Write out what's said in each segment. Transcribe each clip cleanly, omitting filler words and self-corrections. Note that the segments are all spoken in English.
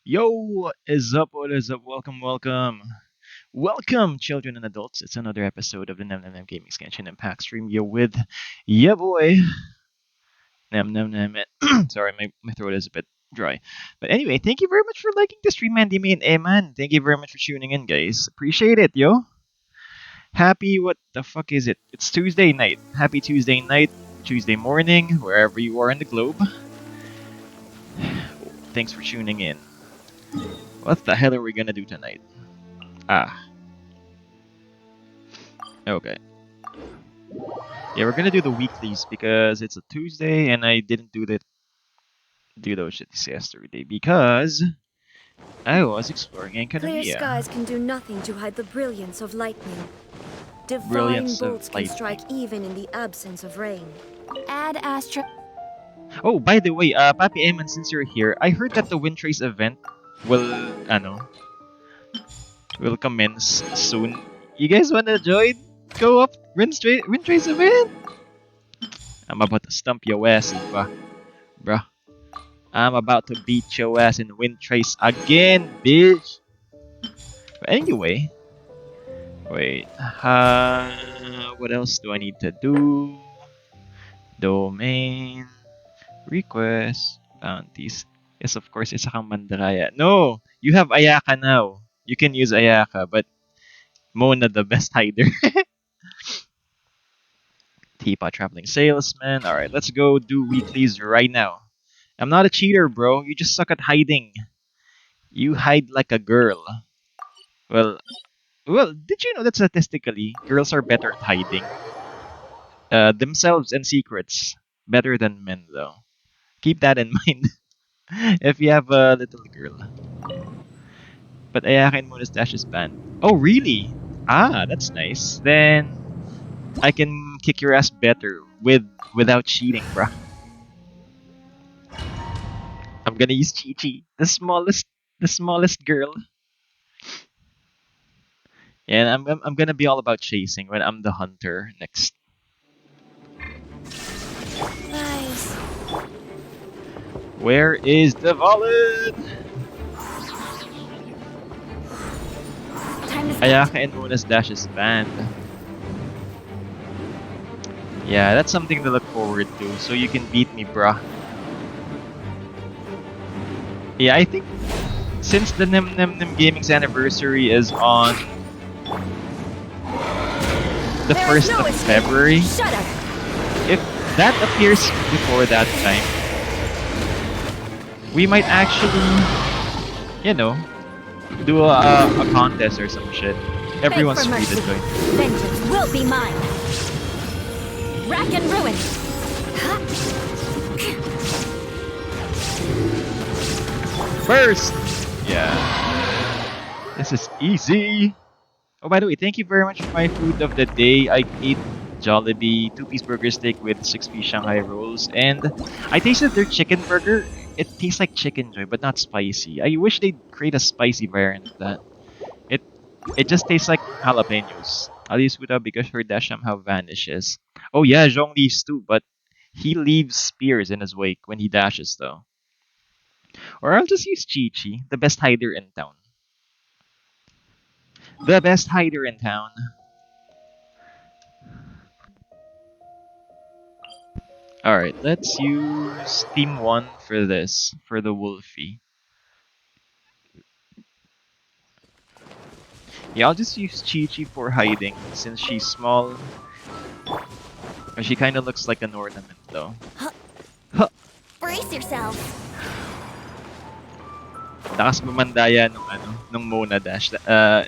Yo, what is up? What is up? Welcome, welcome. Welcome, children and adults. It's another episode of the Nem Nem Nem Gaming Genshin Impact stream. You're with yeah boy. Nem Nem Nem. Sorry, my throat is a bit dry. But anyway, thank you very much for liking the stream, Mandy Man. Hey man, thank you very much for tuning in, guys. Appreciate it, yo. Happy what the fuck is it? It's Tuesday night. Happy Tuesday night, Tuesday morning, wherever you are in the globe. Thanks for tuning in. What the hell are we gonna do tonight? Okay. Yeah, we're gonna do the weeklies because it's a Tuesday and I didn't do those shits yesterday because I was exploring Clear Economia. skies can do nothing to hide the brilliance of lightning. Divine Brilliance of bolts can lightning. strike even in the absence of rain. Add Astra. Oh, by the way, Papi Eman, since you're here, I heard that the Windtrace event will commence soon. You guys wanna join? Go up Windtrace event? I'm about to stump your ass, bruh. I'm about to beat your ass in Windtrace again, bitch. But anyway, wait. What else do I need to do? Domain, request, bounties. Yes, of course, isa kang mandaraya. No, you have Ayaka now. You can use Ayaka, but Mona the best hider. Teapot traveling salesman. All right, let's go do weeklies right now. I'm not a cheater, bro. You just suck at hiding. You hide like a girl. Well, did you know that statistically, girls are better at hiding? themselves and secrets better than men, though. Keep that in mind if you have a little girl. But Ayaka and Mustache is banned. Oh, really? Ah, that's nice. Then I can kick your ass better without cheating, bruh. I'm gonna use Chi Chi, the smallest girl. And I'm gonna be all about chasing when I'm the hunter next. Nice. Where is the wallet? Time to start. Ayaka and Una's dash is banned. Yeah, that's something to look forward to. So you can beat me, bruh. Yeah, I think since the Nem Nem Nem Gaming's anniversary is on the There is 1st no of escape. February, Shut up. if that appears before that time, we might actually, you know, do a contest or some shit. Everyone's Beg for free to mercy. join. Vengeance will be mine. Rack and ruin. First! Yeah. This is easy. Oh, by the way, thank you very much for my food of the day. I ate Jollibee 2-piece burger steak with 6-piece Shanghai rolls, and I tasted their chicken burger. It tastes like chicken joy, but not spicy. I wish they'd create a spicy variant of that. It it just tastes like jalapenos. I'll use Huda because her dash somehow vanishes. Oh yeah, Zhong leaves too, but he leaves spears in his wake when he dashes though. Or I'll just use Chi Chi, the best hider in town. The best hider in town. Alright, let's use Team 1 for this, for the Wolfie. Yeah, I'll just use Chi Chi for hiding since she's small. But she kind of looks like an ornament though. Huh! Brace yourself. Lakas mamandaya nung Mona Dash.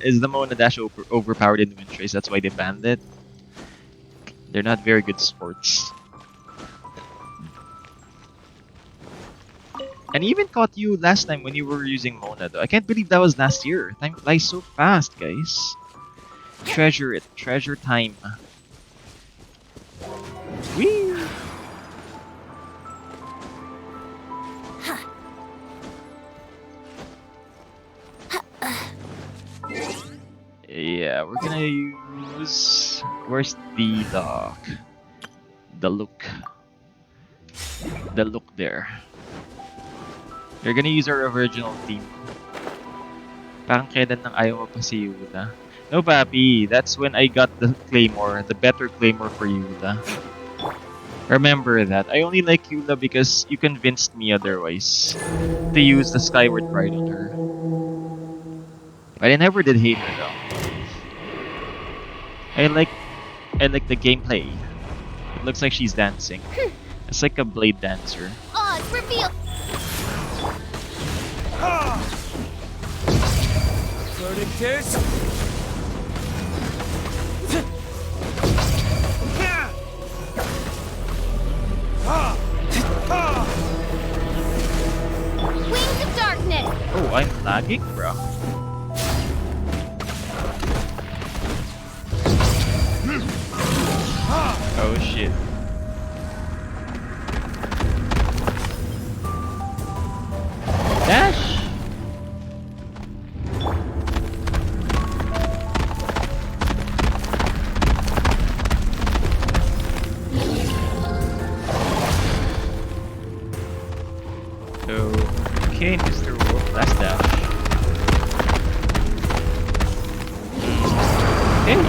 Is the Mona Dash overpowered in Wind Trace? That's why they banned it. They're not very good sports. And even caught you last time when you were using Mona though. I can't believe that was last year. Time flies so fast, guys. Treasure it. Treasure time. Whee! Yeah, we're gonna use... Where's the lock? The look. The look there. You're gonna use our original theme. Parang kailan nang ayaw mo pa si Yuta. No, papi. That's when I got the Claymore. The better Claymore for Yuta. Remember that. I only like Yuta because you convinced me otherwise. To use the Skyward Pride on her. But I never did hate her though. I like the gameplay. It looks like she's dancing. It's like a blade dancer. Oz, reveal. Floating kiss. Wings of darkness. Oh, I'm lagging, bro. Oh shit. Dash! Okay, Mr. Wolf, last dash. Hey!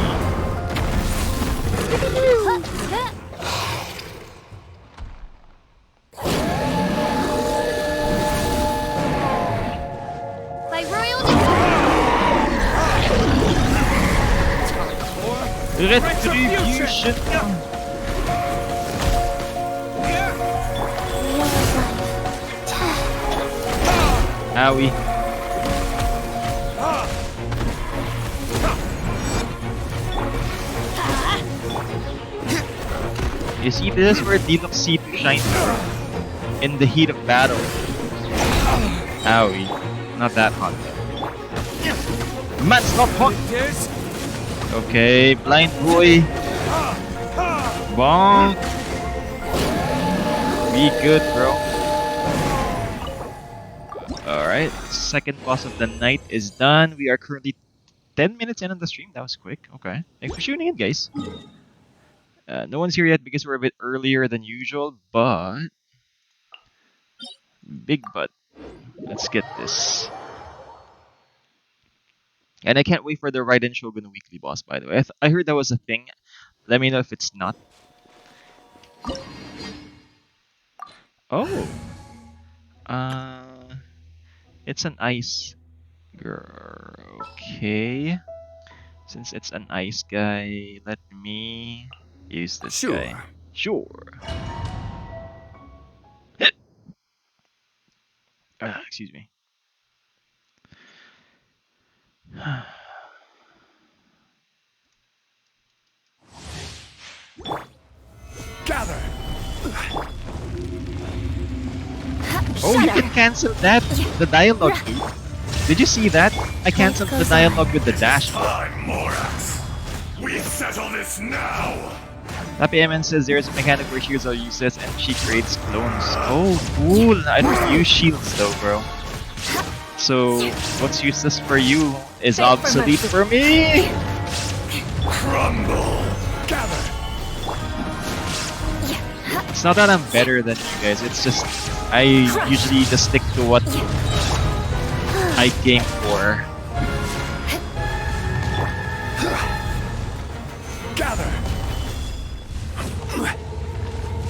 By royal Retribution! Owie. You see, this is where Diluc C2 shines bro. In the heat of battle. Owie. Not that hot though. Man's not hot! There's Okay, blind boy. Bonk. Be good, bro. Alright, second boss of the night is done. We are currently 10 minutes in on the stream. That was quick. Okay. Thanks for tuning in, guys. No one's here yet because we're a bit earlier than usual, but... Big butt. Let's get this. And I can't wait for the Raiden Shogun weekly boss, by the way. I heard that was a thing. Let me know if it's not. Oh! It's an ice girl. Okay. Since it's an ice guy, let me use this guy. Sure. Excuse me. gather. Oh, you can cancel that. The dialogue, dude. Did you see that? I canceled the dialogue with the dash. Fine, Morax. We settle this now. Tappy MN says there's a mechanic where shields are useless and she creates clones. Oh, cool. I don't use shields though, bro. So, what's useless for you is obsolete for me. Crumble. Gather. It's not that I'm better than you guys, it's just I usually just stick to what I game for. Gather.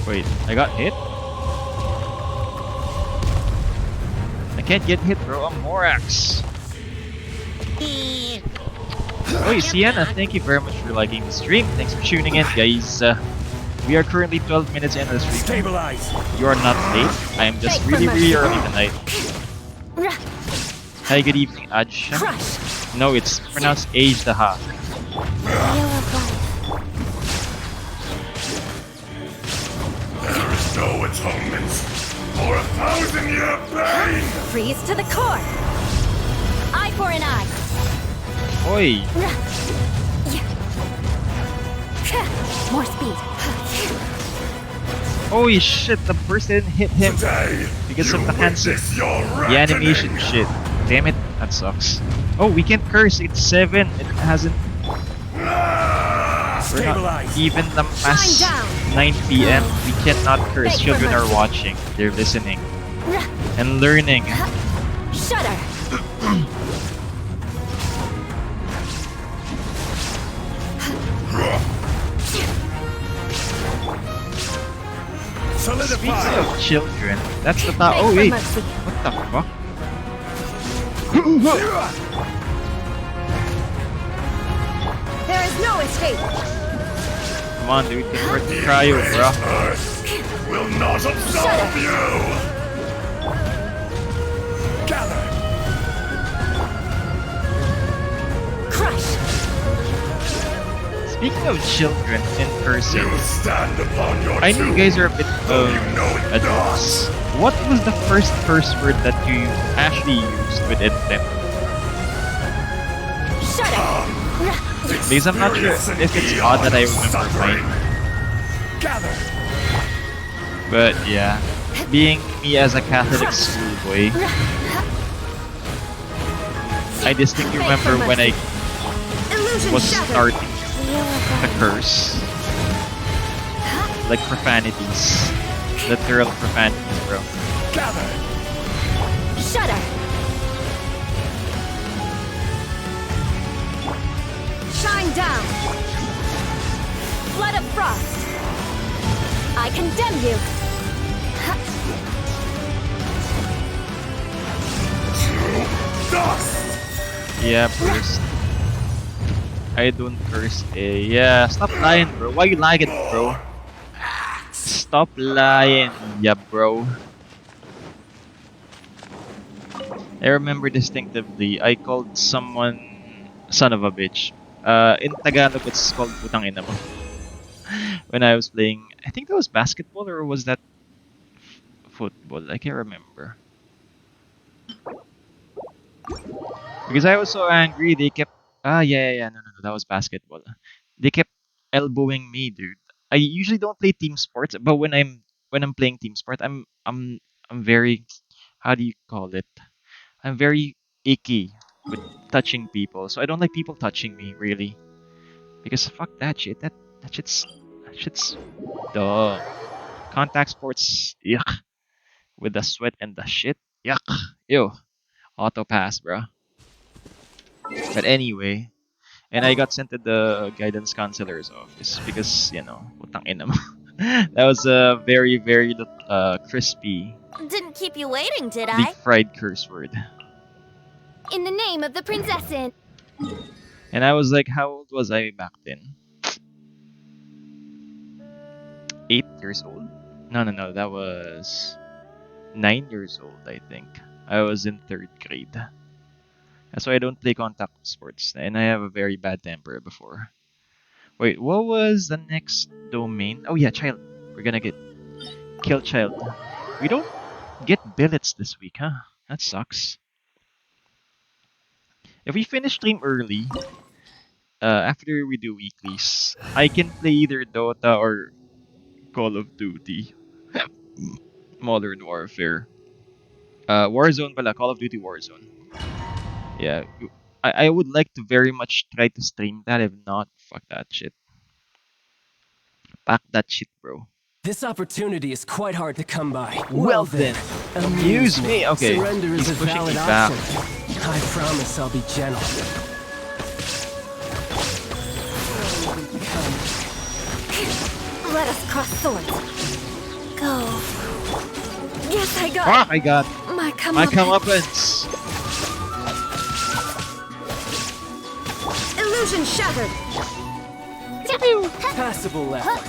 Wait, I got hit? I can't get hit, bro. I'm Morax. Oh, Sienna, thank you very much for liking the stream. Thanks for tuning in, guys. We are currently 12 minutes into the stream. Stabilize. You are not late. I am just really early tonight. Hi, good evening, Ajsha. No, it's pronounced Ajdaha. There is no atonement for 1,000-year pain. Freeze to the core. Eye for an eye. Oi! More speed. Holy shit, the burst didn't hit him Today, because you of the hands. witness your The animation reckoning. shit. Damn it, that sucks. Oh, we can curse. It's 7. It hasn't. Ah! We're not Stabilize. even the past Shine down. 9 p.m. We cannot curse. Beg for Children are mercy. watching. They're listening and learning. Shudder. Speaking Solidify. of children, that's the thought. Beg Oh for wait, mercy. what the fuck? There is no escape. Come on, dude, convert to cryo, bro. Earth will not absolve you. Gather. Crush. Speaking of children in person, You stand upon your I know you guys are a bit though you know it adults. What was the first curse word that you actually used with intent? Shudder. Because I'm not sure if it's odd that I remember mine. Gather. But yeah, being me as a Catholic schoolboy, I distinctly remember when I Illusion was shattered. starting the curse. Like profanities. Literal profanities, bro. Gather. Shudder. Shine down. Flood of frost. I condemn you. dust. Yeah, burst. I don't curse. Yeah, stop lying, bro. Why you lying, bro? Stop lying, yeah, bro. I remember distinctively, I called someone son of a bitch. In Tagalog, it's called putang ina mo. when I was playing. I think that was basketball or was that football? I can't remember. Because I was so angry, they kept. Yeah. No. That was basketball. They kept elbowing me, dude. I usually don't play team sports, but when I'm playing team sport, I'm very. How do you call it? I'm very icky with touching people, so I don't like people touching me really. Because fuck that shit. That shit's duh. Contact sports, yuck. With the sweat and the shit, yuck. Ew. Auto pass, bro. But anyway, and I got sent to the guidance counselor's office because putang ina mo. That was a very crispy, Didn't keep you waiting, did deep I? fried curse word. In the name of the princessin. And I was like, how old was I back then? 8 years old? No. That was 9 years old, I think. I was in third grade. That's why I don't play contact sports, and I have a very bad temper before. Wait, what was the next domain? Oh yeah, child. We're gonna get kill child. We don't get billets this week, huh? That sucks. If we finish stream early, after we do weeklies, I can play either Dota or Call of Duty, Modern Warfare, Warzone pala, Call of Duty Warzone. Yeah, I would like to very much try to stream that. If not, fuck that shit. Pack that shit, bro. This opportunity is quite hard to come by. Well then, amuse me. Okay, Surrender he's is a pushing me valid back. option. I promise I'll be gentle. Let us cross swords. Go. Yes, I got Fuck, I got my my comeuppance. comeuppance. Illusion shattered. Passable effort.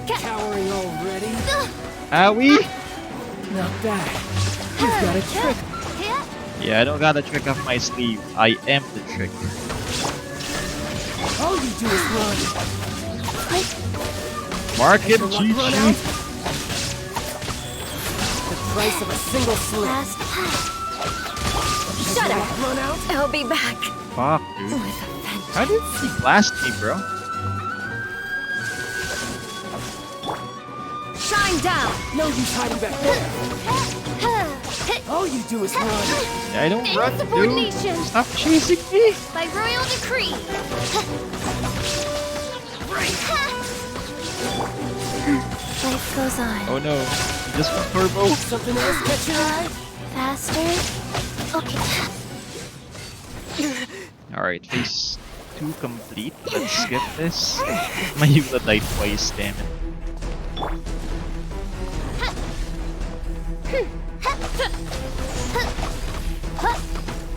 Cowering already? Owie? Not bad. You've got a trick. Yeah, I don't got a trick up my sleeve. I am the trick. All you do is run. Mark him, Run out. GG. The price of a single slip. Shut up. Run out. I'll be back. Fuck, dude. With a vengeance. How did he blast me, bro? Shine down. No use hiding back there. All you do is run. Yeah, I don't run, dude. Insubordination. Stop chasing me. By royal decree. Life goes on. Oh no, he just went turbo. Something else catch your eye? Faster. Okay. Alright, phase 2 complete. Let's get this. My Eula died twice, damn it.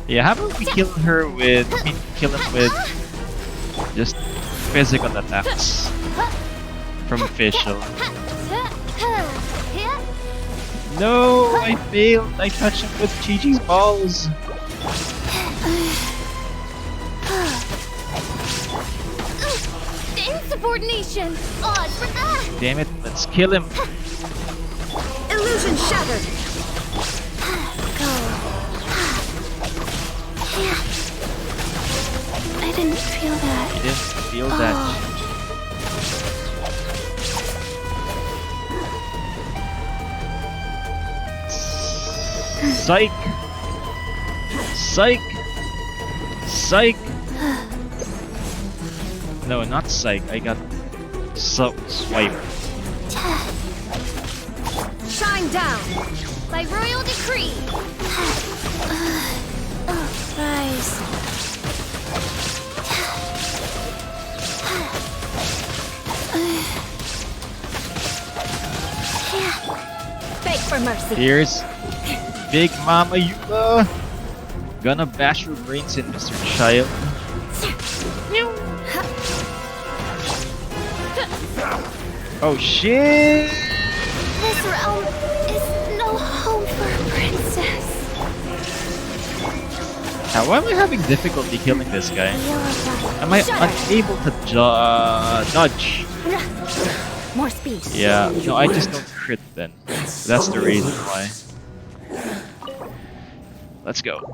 Yeah, how about we kill her with, kill him with just physical attacks from official. No, I failed. I touched him with Chi-Chi's balls. Insubordination. Odds for Damn it, let's kill him. Illusion shattered. Go. I didn't feel that. You didn't feel that. Psych! Psych! Psych! No, not psych. I got swipe. Shine down. By royal decree. Rise. Beg for mercy. Here's Big Mama Eula. Gonna bash your brains in, Mr. Child. Oh shit! This realm is no home for a princess. Now, why am I having difficulty killing this guy? Am I unable to dodge? more speed. Yeah, no, I just don't crit then. That's the reason why. Let's go.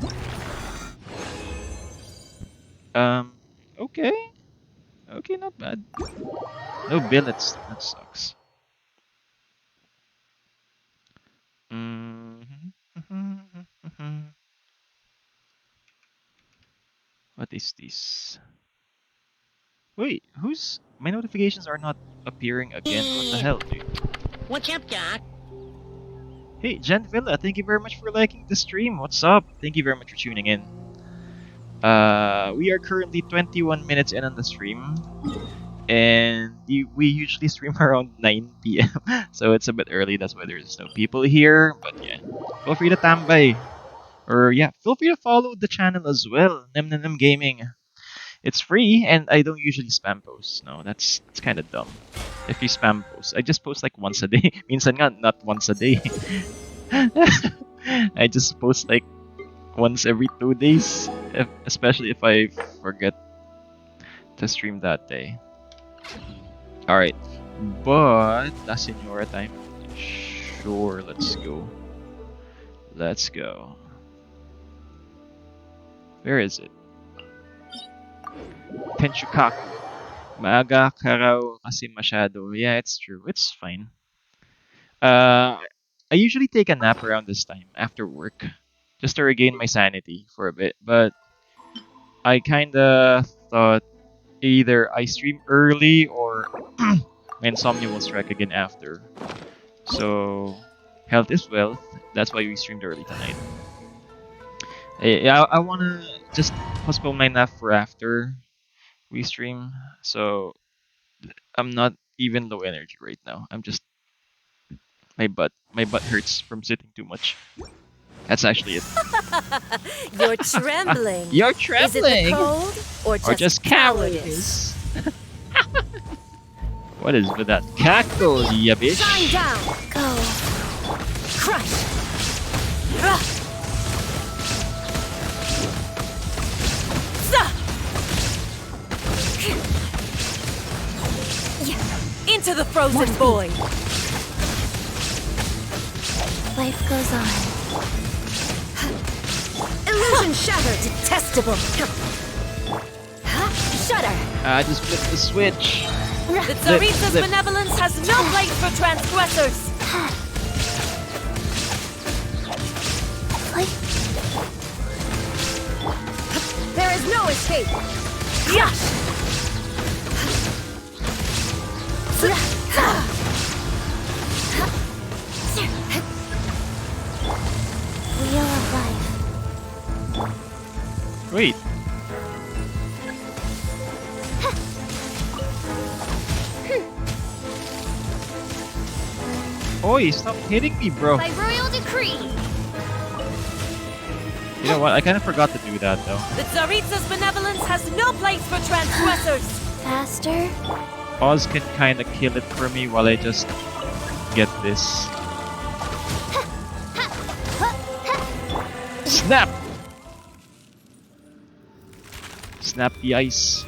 Okay. Okay, not bad. No billets. That sucks. What is this? Wait, who's... My notifications are not appearing again. What the hell, dude? What's up, Doc? Hey, Jen Villa, thank you very much for liking the stream. What's up? Thank you very much for tuning in. We are currently 21 minutes in on the stream. And we usually stream around 9 p.m. So it's a bit early, that's why there's no people here. But yeah, feel free to tambay. Or yeah, feel free to follow the channel as well, Nem Gaming. It's free, and I don't usually spam post. No, that's kind of dumb. If you spam post, I just post like once a day. Minsan nga, not once a day. I just post like once every 2 days, especially if I forget to stream that day. Alright, but La Senora time. Sure, let's go. Let's go. Where is it? Tenchukaku. Maaga ka raw kasi masyado. Yeah, it's true. It's fine. I usually take a nap around this time after work, just to regain my sanity for a bit. But I kinda thought either I stream early or my insomnia will strike again after. So health is wealth. That's why we streamed early tonight. Yeah, I wanna just postpone my nap for after we stream. So I'm not even low energy right now. I'm just my butt hurts from sitting too much. That's actually it. You're trembling. You're Is it trembling. the cold or just cowardice? What is with that cackle, ya bitch? Shine down. Go. Crush. Into the frozen void. Life goes on. Illusion shattered. Detestable. Shudder. I just flipped the switch. The Tsaritsa's benevolence has no place for transgressors. There is no escape. Yes. Wheel of life. Wait. Oi, stop hitting me, bro. By royal decree. You know what? I kind of forgot to do that, though. The Tsaritsa's benevolence has no place for transgressors. Faster. Oz can kind of kill it for me while I just get this. Snap! Snap the ice.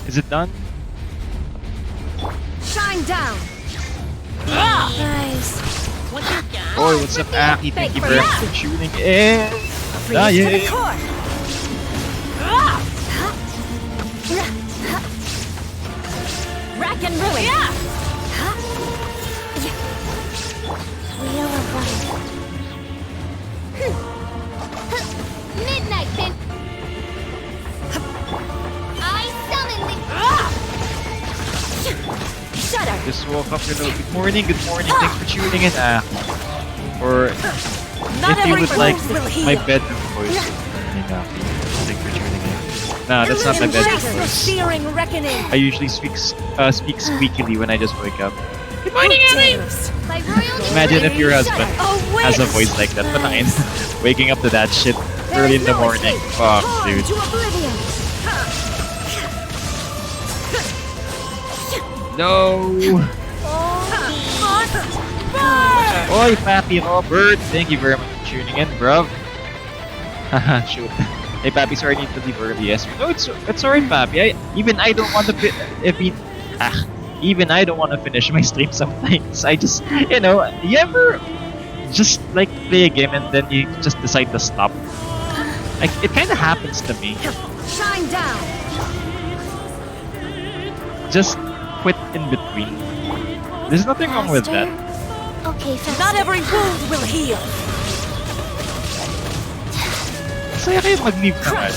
Is it done? Shine down. Nice. Oi, what's up, Aki? Thank you very much for tuning in. Ah, To the yeah. core. Rack and ruin. Wheel of life. Midnight pin. I summon the. Shudder. Just woke up, good morning, thanks for tuning in, or Not if you every would like move will heal. my bedroom voice, thanks for tuning in. Nah, that's not my bedroom Embrace the voice. searing reckoning. I usually speak squeakily when I just wake up. Good morning, Abby! By royal Imagine if your husband has a wait. voice like that. Patangin. Waking up to that shit early in the morning. Fuck, dude. To oblivion. No! Oi, Pappy Robert! Thank you very much for tuning in, bruv. Haha, shoot. Hey, Pappy, sorry I need to leave early yesterday. No, it's alright, Pappy. Even I don't want to even I don't want to finish my stream sometimes. I just, you ever just like play a game and then you just decide to stop? Like, it kind of happens to me. Shine down. Just quit in between. There's nothing wrong with that. Okay, faster. Not every wound will heal. Masaya kayo mag-leave naman.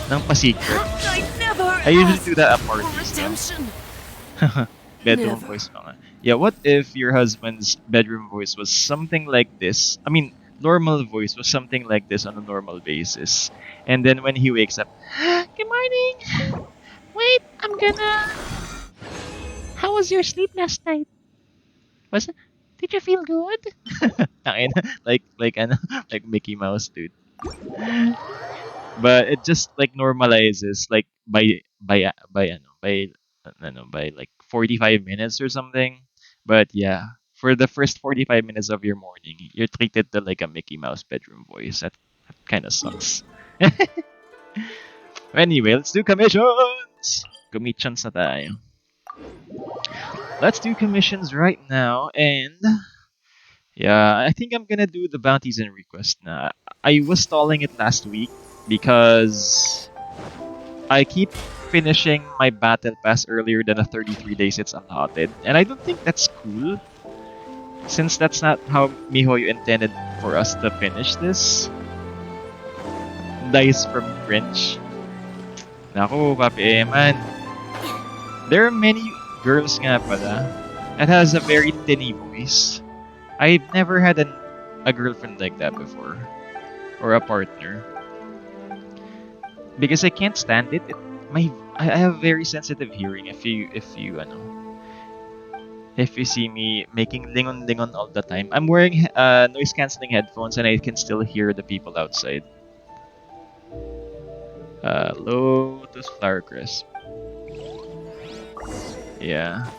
Nang pa-secret. I never I usually asked do that at for parties. redemption. Bedroom Never. voice mga. Yeah, what if your husband's bedroom voice was something like this? I mean, normal voice was something like this on a normal basis. And then when he wakes up, good morning. Wait, I'm gonna... How was your sleep last night? Did you feel good? Tangina, like Mickey Mouse, dude. But it just like normalizes like by like 45 minutes or something. But yeah, for the first 45 minutes of your morning, you're treated to like a Mickey Mouse bedroom voice. That kind of sucks. Anyway, let's do commissions. Commissions na tayo. Let's do commissions right now, and yeah, I think I'm gonna do the bounties and requests now. I was stalling it last week because I keep finishing my battle pass earlier than the 33 days it's allotted, and I don't think that's cool. Since that's not how MiHoYo intended for us to finish this. Dice from French. Naku, Papi Eman. There are many girls nga pala that has a very tinny voice. I've never had a girlfriend like that before. Or a partner. Because I can't stand it. I have very sensitive hearing if you see me making lingon all the time. I'm wearing noise cancelling headphones and I can still hear the people outside. Lotus Flower Crisp. Yeah.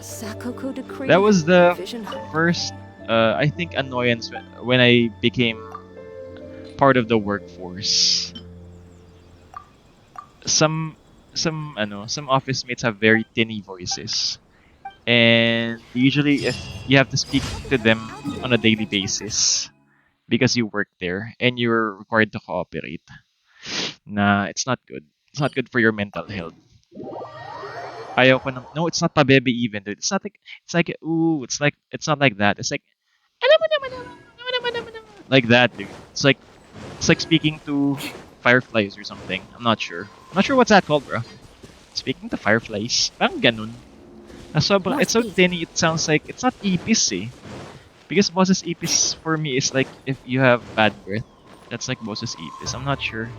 Sakoku decree. That was the Vision. first, I think, annoyance when I became part of the workforce. Some office mates have very tinny voices, and usually if you have to speak to them on a daily basis because you work there and you're required to cooperate, nah, it's not good. It's not good for your mental health. Ayaw ko no, it's not pabebe even, dude. It's not like, it's not like that. It's like, alam mo naman, like that, dude. It's like speaking to fireflies or something. I'm not sure what's that called, bro. Speaking to fireflies. Parang ganun. It's so tinny, it sounds like, it's not ipis eh. Because bosses ipis for me is like, if you have bad breath, that's like bosses ipis. I'm not sure.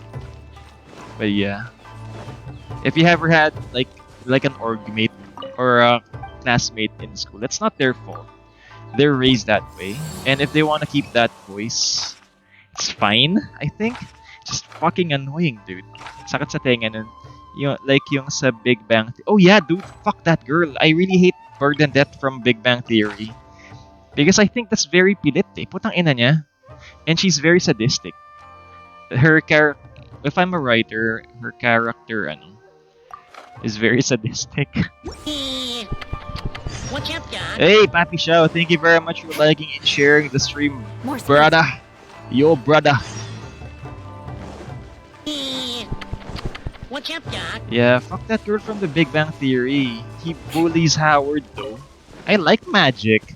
But yeah. If you ever had like an org mate or a classmate in school, it's not their fault. They're raised that way. And if they want to keep that voice, it's fine, I think. Just fucking annoying, dude. Sakit sa tenga nun. Like yung sa Big Bang Oh yeah, dude, fuck that girl. I really hate Bernadette from Big Bang Theory. Because I think that's very pilit eh. Putang ina niya. And she's very sadistic. If I'm a writer, her character, is very sadistic. What's up, John? Hey, Papi Shao, thank you very much for liking and sharing the stream, More space. brother. Yo, brother. What's up, John? Yeah, fuck that girl from the Big Bang Theory. He bullies Howard though. I like magic,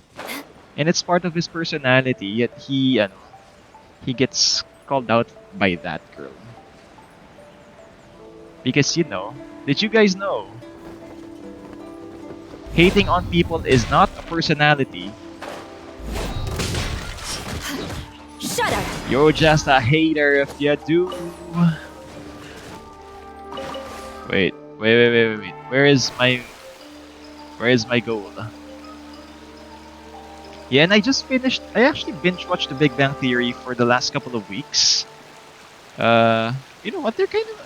and it's part of his personality. Yet he gets called out by that girl. Because did you guys know? Hating on people is not a personality. Shut up. You're just a hater if you do. Wait. Where is my Where is my goal? Yeah, and I just finished. I actually binge watched The Big Bang Theory for the last couple of weeks. You know what? They're kind of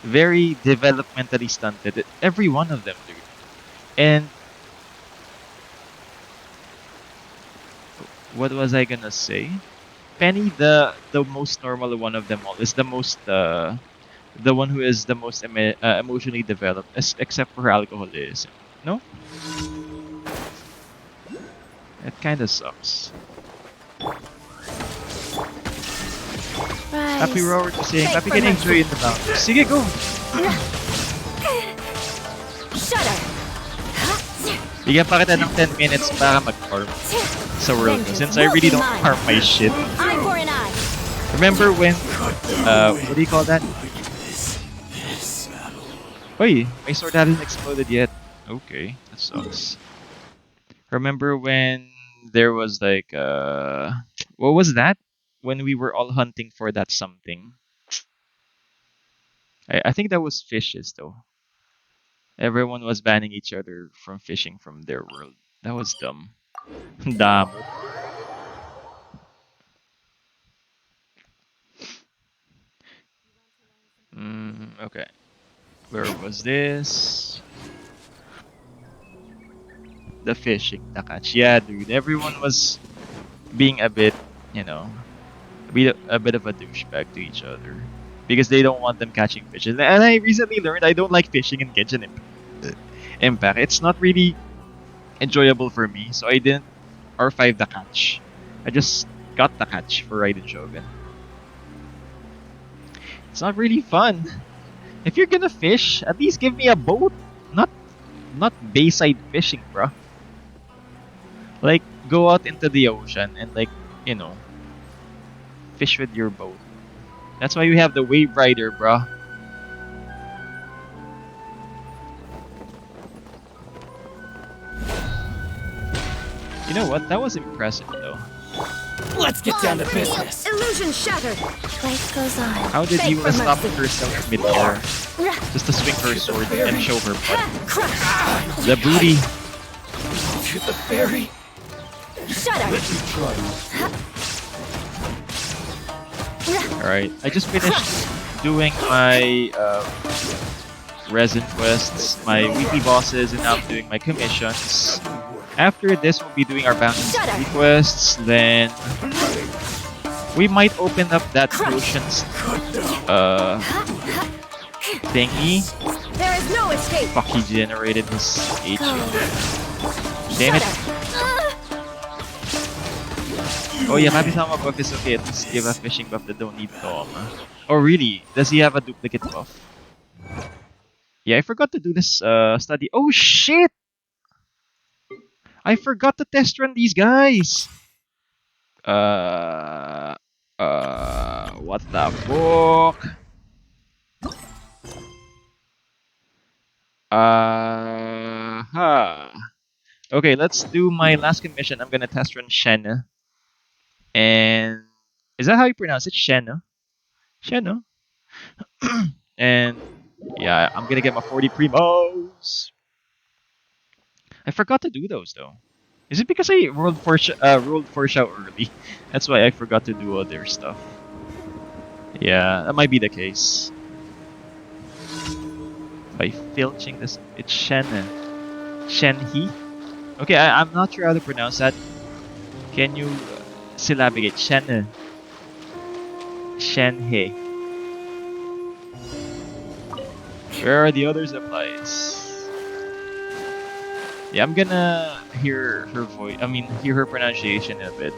very developmentally stunted. Every one of them, dude. And what was I gonna say? Penny, the most normal one of them all, is the one who is the most emotionally developed, except for her alcoholism. No, it kind of sucks. Happy Rise. Rower to saying, Fake happy for getting mercy. enjoy in the mountains. Sige, go! Shudder. Bigyan pa kita ng 10 minutes para mag-farm sa world ko, since I really don't farm my shit. Eye for an eye. Remember when, what do you call that? Oy, my sword hasn't exploded yet. Okay, that sucks. Remember when there was like, what was that? When we were all hunting for that something. I think that was fishes though. Everyone was banning each other from fishing from their world. That was dumb. Damo. Okay. Where was this? The fishing, the catch. Yeah, dude. Everyone was being a bit, you know, a bit of a douchebag to each other because they don't want them catching fish. And I recently learned I don't like fishing in Genshin Impact. It's not really enjoyable for me, so I didn't R5 the catch. I just got the catch for Raiden Shogun. It's not really fun. If you're gonna fish, at least give me a boat, not bayside fishing, bruh. Like go out into the ocean and like, you know, fish with your boat. That's why we have the Wave Rider, bruh. You know what? That was impressive though. Let's get down to business. Illusion shattered. Life goes on. How did Fake you for stop mercy. herself mid-air just to swing her sword and show her butt? Crush. The booty. Shoot the fairy. Shudder. Alright, I just finished doing my resin quests, my weekly bosses, and now I'm doing my commissions. After this, we'll be doing our bounties and quests. Then we might open up that potions thingy. There is no escape. Fuck, he generated his H. Damn it. Oh yeah, happy sama buff is okay. At least give a fishing buff that don't need Tom. Oh really? Does he have a duplicate buff? Yeah, I forgot to do this study. Oh shit! I forgot to test run these guys. What the fuck? Huh. Okay, let's do my last commission. I'm gonna test run Shen. And is that how you pronounce it? Shen? Shen? And yeah, I'm gonna get my 40 primos. I forgot to do those though. Is it because I rolled for show early? That's why I forgot to do other stuff. Yeah, that might be the case. By filching this, it's Shen. Shenhe? Okay, I'm not sure how to pronounce that. Can you syllabicate? Shen. Shenhe. Where are the other supplies? Yeah, I'm gonna hear her voice. I mean, hear her pronunciation in a bit.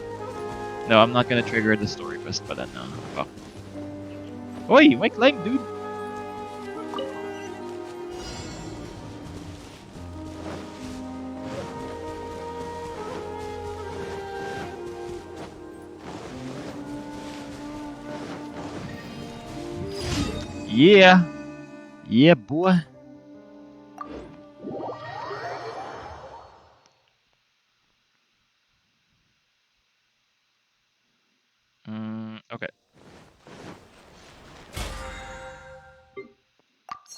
No, I'm not gonna trigger the story quest, but no. Fuck. Oi, why climb, dude? Yeah. Yeah, boy. Okay.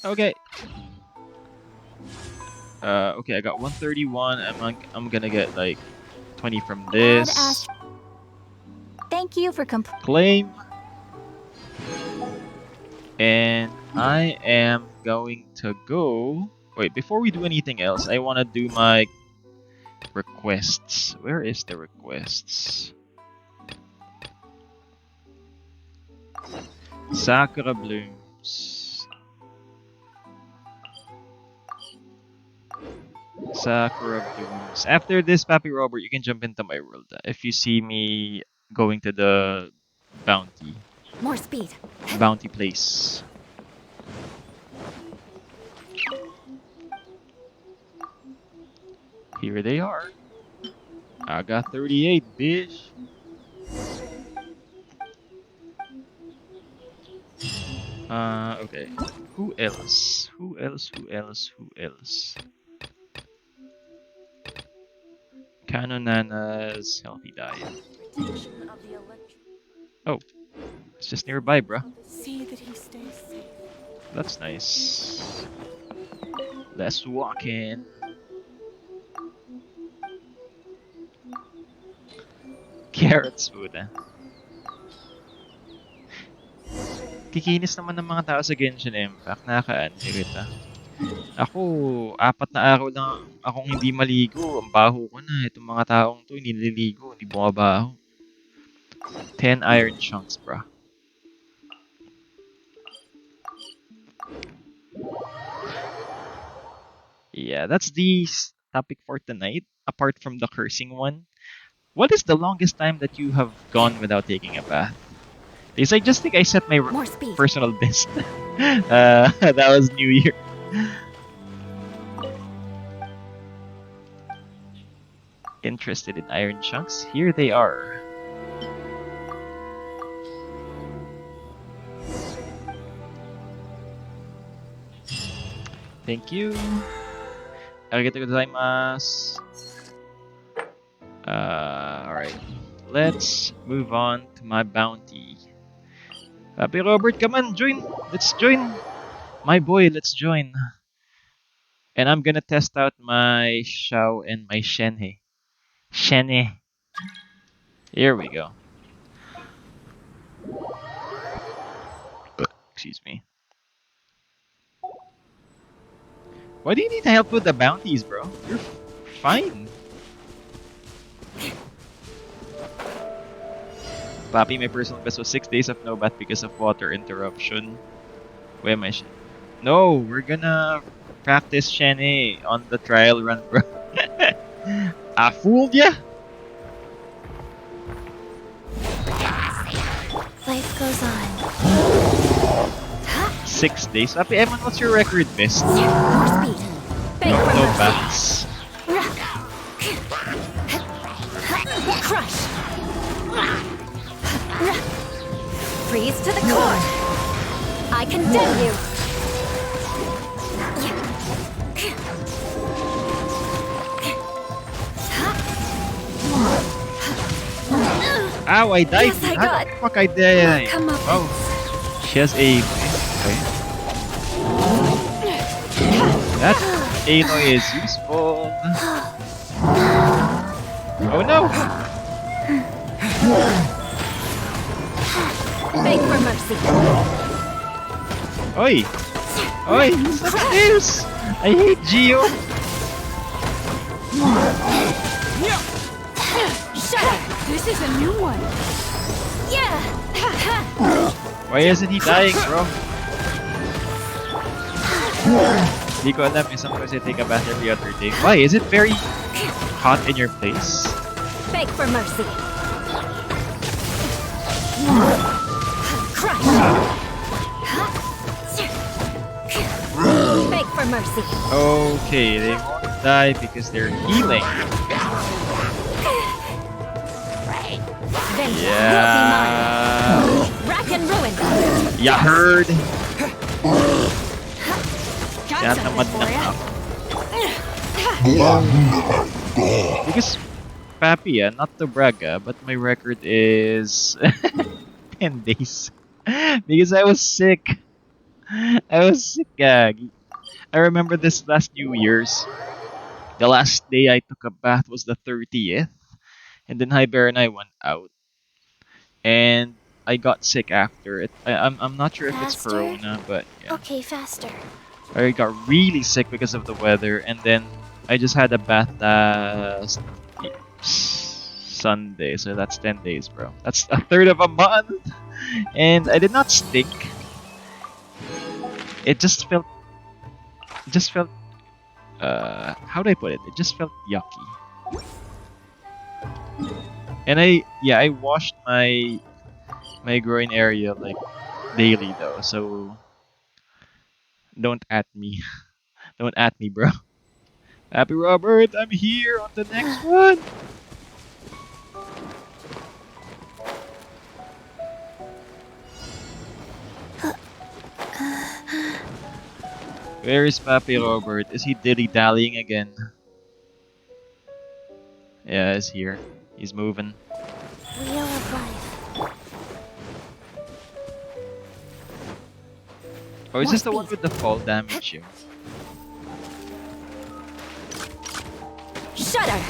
Okay. Okay, I got 131. I'm gonna get like 20 from Add this. Thank you for Claim. And I am going to go. Wait, before we do anything else, I want to do my requests. Where is the requests? Sakura blooms. Sakura blooms. After this, Pappy Robert, you can jump into my world. If you see me going to the more speed. bounty place. Here they are. I got 38, bitch. Okay. Who else? Who else? Who else? Who else? Kanonana's healthy diet. Oh, it's just nearby, bruh. See that he stays safe. That's nice. Let's walk in. Carrots food, ah. Kikinis naman ng mga tao sa Genshin Impact. Nakaka-irita. Ako, 4 na araw lang akong hindi maligo. Ang baho ko na. Itong mga taong to, hindi nililigo. Hindi bumabaho. 10 iron chunks, bro. Yeah, that's the topic for tonight. Apart from the cursing one. What is the longest time that you have gone without taking a bath? Because I just think I set my personal best. That was New Year. Interested in iron chunks? Here they are. Thank you. Arigatou gozaimasu. Alright. Let's move on to my bounty. Papi Robert, come on, join. Let's join. My boy, let's join. And I'm gonna test out my Xiao and my Shenhe. Shenhe. Here we go. Excuse me. Why do you need help with the bounties, bro? You're fine. Papi, my personal best was 6 days of no bath because of water interruption. Where am I? No, we're gonna practice Shane on the trial run, bro. I fooled ya? Life goes on. 6 days. Papi, Eman, what's your record best? More speed. No baths. Crush. Freeze to the core. I condemn you. Ow, I died. Yes, I How got. the fuck I died? Come up. Oh, she has a. Okay. That Aloy is useful. Oh no! Beg for mercy. Oi! Oi! Stop this! I hate Geo! Shut up! This is a new one. Yeah! Why isn't he dying, bro? Di ko alam, isang kasi take a bath every other day. Why? Is it very hot in your place? Beg for mercy. Crush. Beg for mercy. Okay, they won't die because they're healing. Vengeance will be Yeah. mine. Rack and ruin. Ya heard? Got Kaya something tamad for na ya. ako. Because, Papi, not to brag, but my record is 10 days. Because I was sick. I I remember this last New Year's. The last day I took a bath was the 30th, and then Hyber and I went out, and I got sick after it. I'm not sure if it's Faster? Corona, but yeah, Okay, faster. I got really sick because of the weather, and then I just had a bath last Sunday, so that's 10 days, bro. That's a third of a month, and I did not stink. It just felt, how do I put it? It just felt yucky. And I washed my groin area like daily though, so don't at me. Don't at me, bro. Happy Robert, I'm here on the next one. Where is Papi Robert? Is he dilly-dallying again? Yeah, he's here. He's moving. Wheel of life. Oh, is More this the one speed. with the fall damage? Yeah. Shudder!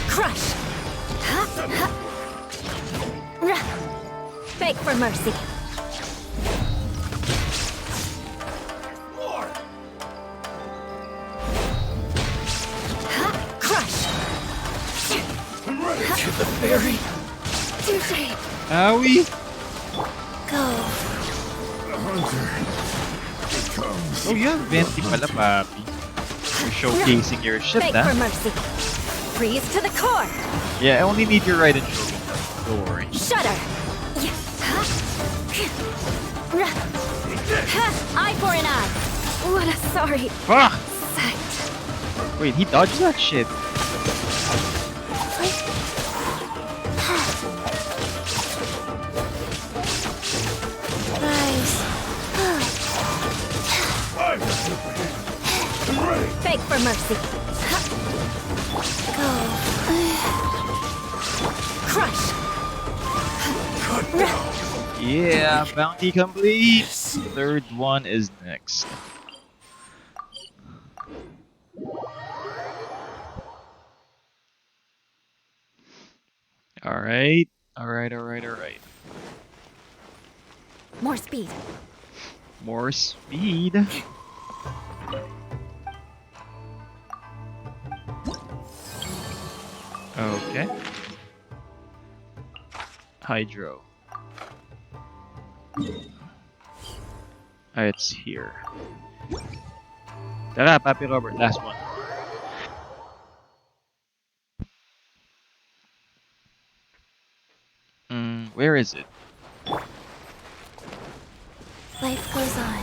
Crush! Beg for mercy. Crush! To the ferry. Touche! Owie! Go. Oh yeah, venti pala, Papi. You're showcasing your shit, Beg for huh? mercy. Freeze to the core. Yeah, I only need your right and shoulder. Don't worry. Shudder. Eye for an eye. What a sorry Fuck! sight. Wait, he dodged that shit. Rise. Beg for mercy. Go. Crush. Yeah, bounty complete. Third one is next. Alright. Alright. More speed. More speed. Okay. Hydro. It's here. Tara, Papi Robert, last one. Where is it? Life goes on.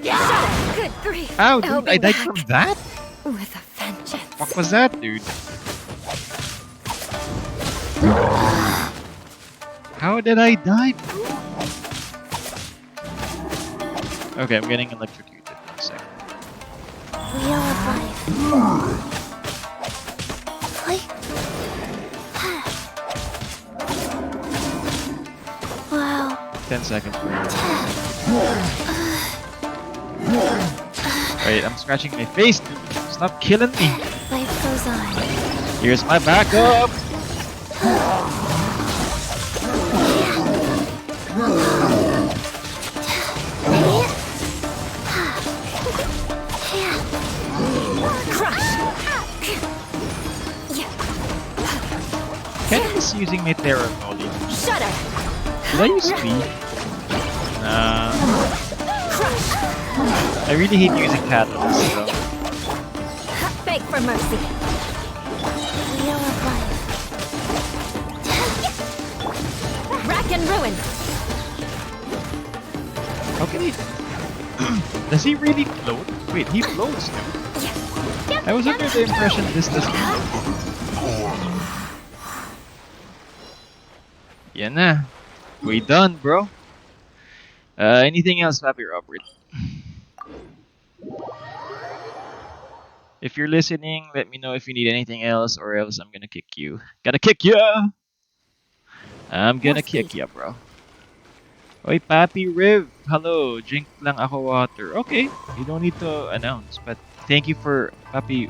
Shudder! Good grief! Ow, I'll dude, be I died back from that? with a vengeance. What was that, dude? How did I die, bro? Okay, I'm getting electrocuted in a second. Wheel of life. Wow. 10 seconds. Wait, I'm scratching my face, dude. Stop killing me. Life goes on. Here's my backup. Kenny is using my Terra Noli. Shudder! Did I use speed? Nah. Crush! I really hate using catalysts though. Beg for mercy. Wheel of life. Rack and ruin. How can he... Does he really float? Wait, he floats dude. I was under the impression this doesn't. Yan na. We done, bro. Anything else, Papi Robert? If you're listening, let me know if you need anything else, or else I'm gonna kick you. Gotta kick ya! I'm gonna kick ya, bro. Oy, Papi Riv. Hello. Drink lang ako water. Okay. You don't need to announce, but thank you for Papi.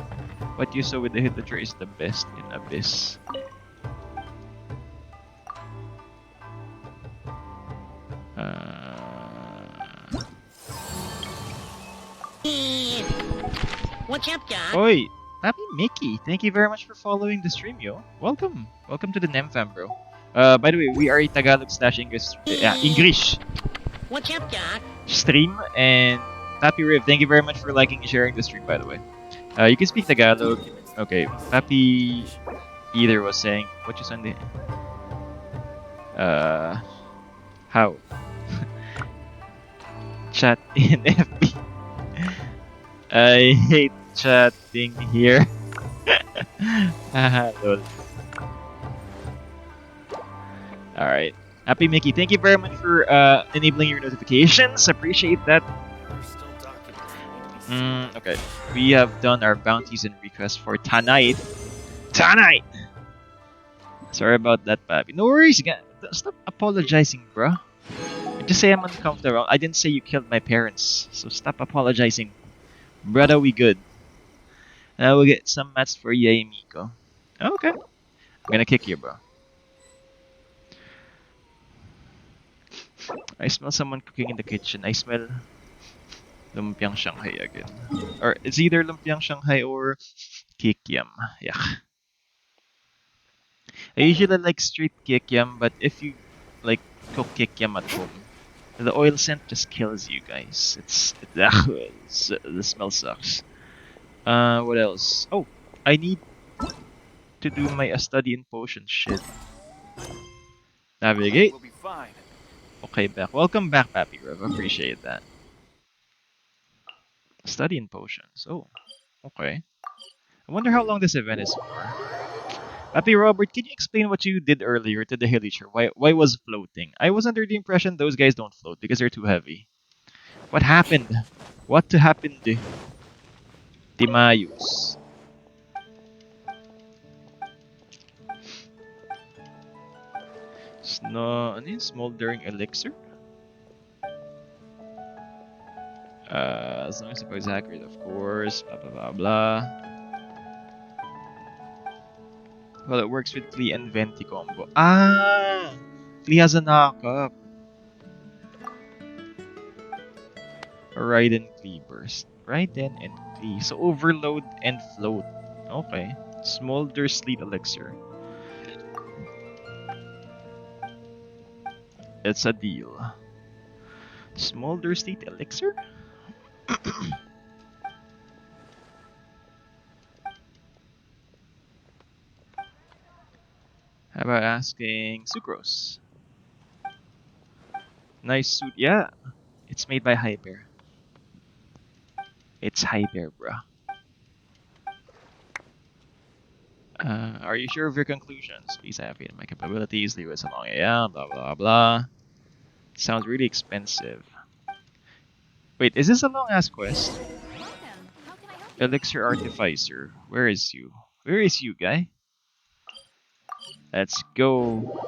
What you saw with the Hitler is the best in Abyss. What's up, Doc? Oi, Papi Mickey. Thank you very much for following the stream, yo. Welcome. Welcome to the NemFam, bro. By the way, we are a Tagalog / English What's up, Doc? stream, and Papi Riv, thank you very much for liking and sharing the stream, by the way. You can speak Tagalog. Okay, Papi either was saying, what you Sunday? How? Chat in FB. I hate chatting here. Haha, lol. Alright. Happy Mickey, thank you very much for enabling your notifications. Appreciate that. Okay. We have done our bounties and requests for tonight. Tonight! Sorry about that, Papi. No worries, stop apologizing, bro. Just say I'm uncomfortable. I didn't say you killed my parents, so stop apologizing. Brother, we good. Now we'll get some mats for Yay Miko. Okay. I'm gonna kick you, bro. I smell someone cooking in the kitchen. I smell lumpiang Shanghai again. Or it's either lumpiang Shanghai or kikiam. Yeah. I usually like street kikiam, but if you like cook kikiam at home, the oil scent just kills you guys. The smell sucks. What else? Oh, I need to do my study in potion shit. Navigate. We'll be fine. Okay, back. Welcome back, Papi Rev. Appreciate that. Study in potions. Oh, okay. I wonder how long this event is for. Papi Robert, can you explain what you did earlier to the Hillicher? Why was floating? I was under the impression those guys don't float because they're too heavy. What happened? What happened? Timayus. Ano yun? Smoldering elixir? As long as the boy's accurate, of course. Blah blah blah blah. Well, it works with Klee and Venti combo. Ah! Klee has a knockup. Raiden Klee burst. Raiden and Klee. So overload and float. Okay. Smolder Sleet Elixir. It's a deal. Smolder Sleet Elixir? How about asking Sucrose? Nice suit. Yeah. It's made by Hyper. It's Hyper, bruh. Are you sure of your conclusions? Please have faith in my capabilities. Leave us alone. Yeah, blah blah blah. Sounds really expensive. Wait, is this a long ass quest? Elixir Artificer. Where is you? Where is you, guy? Let's go.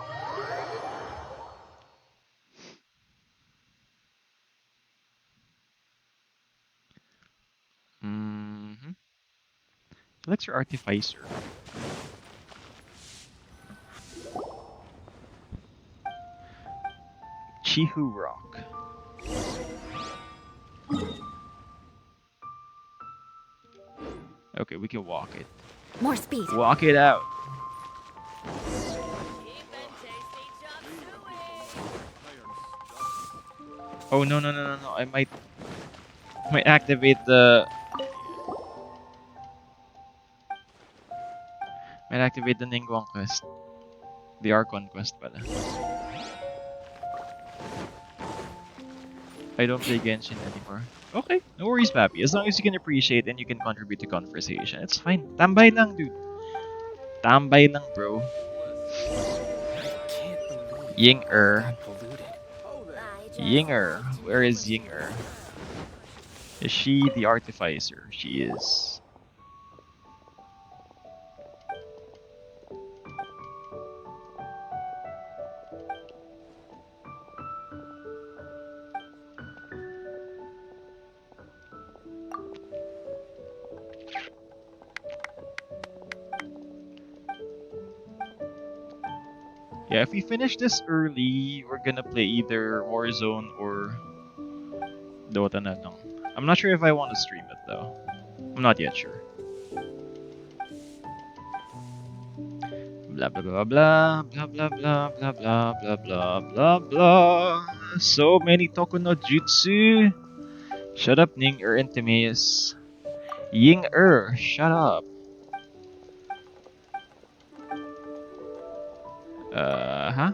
Elixir Artificer. Chihu Rock. Okay, we can walk it. More speed. Walk it out. Oh no no no no no! I might activate the Ningguang quest, the Archon quest, pala. I don't play Genshin anymore. Okay, no worries, Papi. As long as you can appreciate and you can contribute to conversation, it's fine. Tambay lang, dude. Tambay lang, bro. Ying-Er. Polluted. Ying-Er. Where is Ying-Er? Is she the artificer? She is. Yeah, if we finish this early, we're gonna play either Warzone or Dota na lang. I'm not sure if I want to stream it though. I'm not yet sure. Blah blah blah blah blah blah blah blah blah blah blah blah blah. So many Toku no Jutsu. Shut up, Ning-Er and Timaeus. Ying-Er, shut up. Huh? I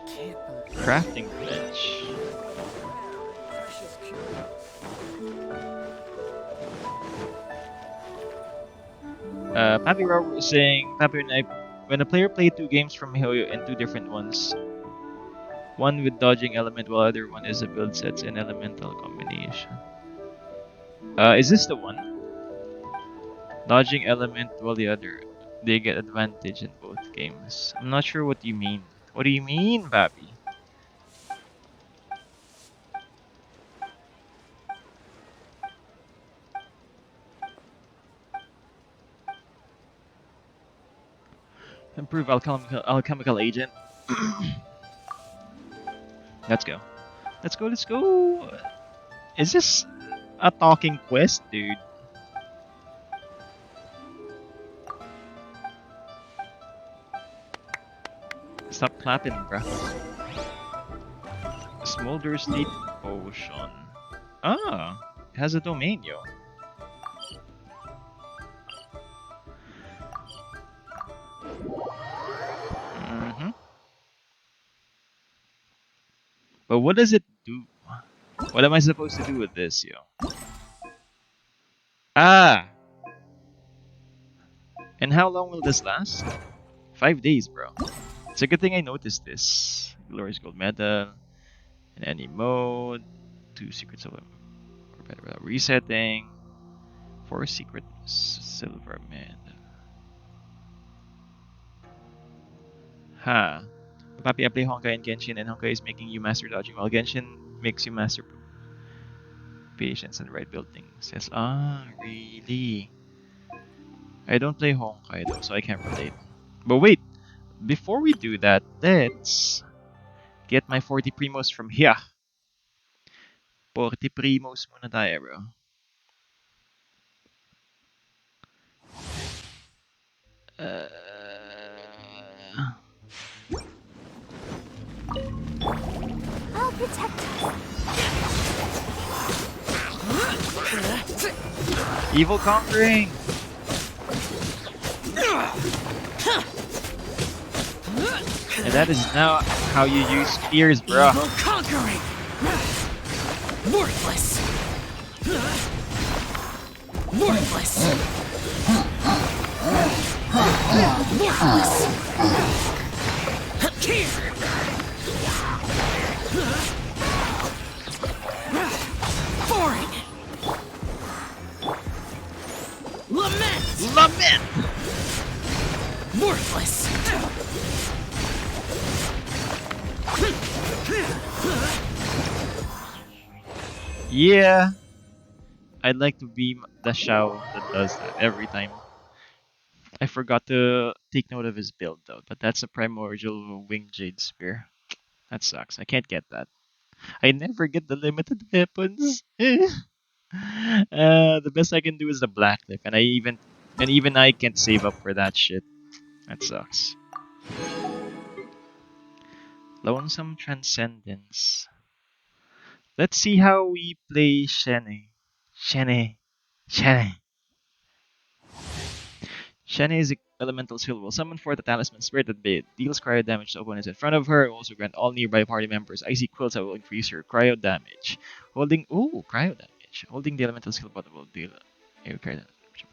can't believe Crafting bench. precious Pappy Robert was saying, Pappy and I, when a player played 2 games from Mihoyo and 2 different ones, one with dodging element while other one is a build sets and elemental combination. Is this the one? Dodging element while the other, they get advantage in both games. I'm not sure what you mean. What do you mean, Pappy? Improve alchemical agent. Let's go. Let's go, let's go. Is this a talking quest, dude? Stop clapping, bruh. Smolder State Potion. Ah, it has a domain, yo. But what does it do? What am I supposed to do with this, yo? Ah! And how long will this last? 5 days, bro. It's a good thing I noticed this. Glorious Gold Medal. In any mode. 2 secrets of resetting. 4 secret silver medal. Ha. Papi, I play Honkai and Genshin, and Honkai is making you master dodging, while Genshin makes you master patience and right buildings. Yes, really? I don't play Honkai though, so I can't relate. But wait, before we do that, let's get my 40 primos from here. 40 primos muna tayo, bro. I'll protect us. Evil conquering! And that is now how you use spears, bro. Evil conquering! Worthless! Worthless! Worthless! Here! Foreign! Lament! Lament! Worthless! Yeah, I'd like to be the Shao that does that every time. I forgot to take note of his build though, but that's a primordial winged jade spear. That sucks. I can't get that. I never get the limited weapons. The best I can do is the black cliff, and even I can't save up for that shit. That sucks. Lonesome Transcendence. Let's see how we play Shene. Shene. Shene. Shene is an elemental skill. Will summon forth a talisman spirit that deals cryo damage to opponents in front of her. Also grant all nearby party members icy quills that will increase her cryo damage. Holding cryo damage. Holding the elemental skill button will deal air cryo damage.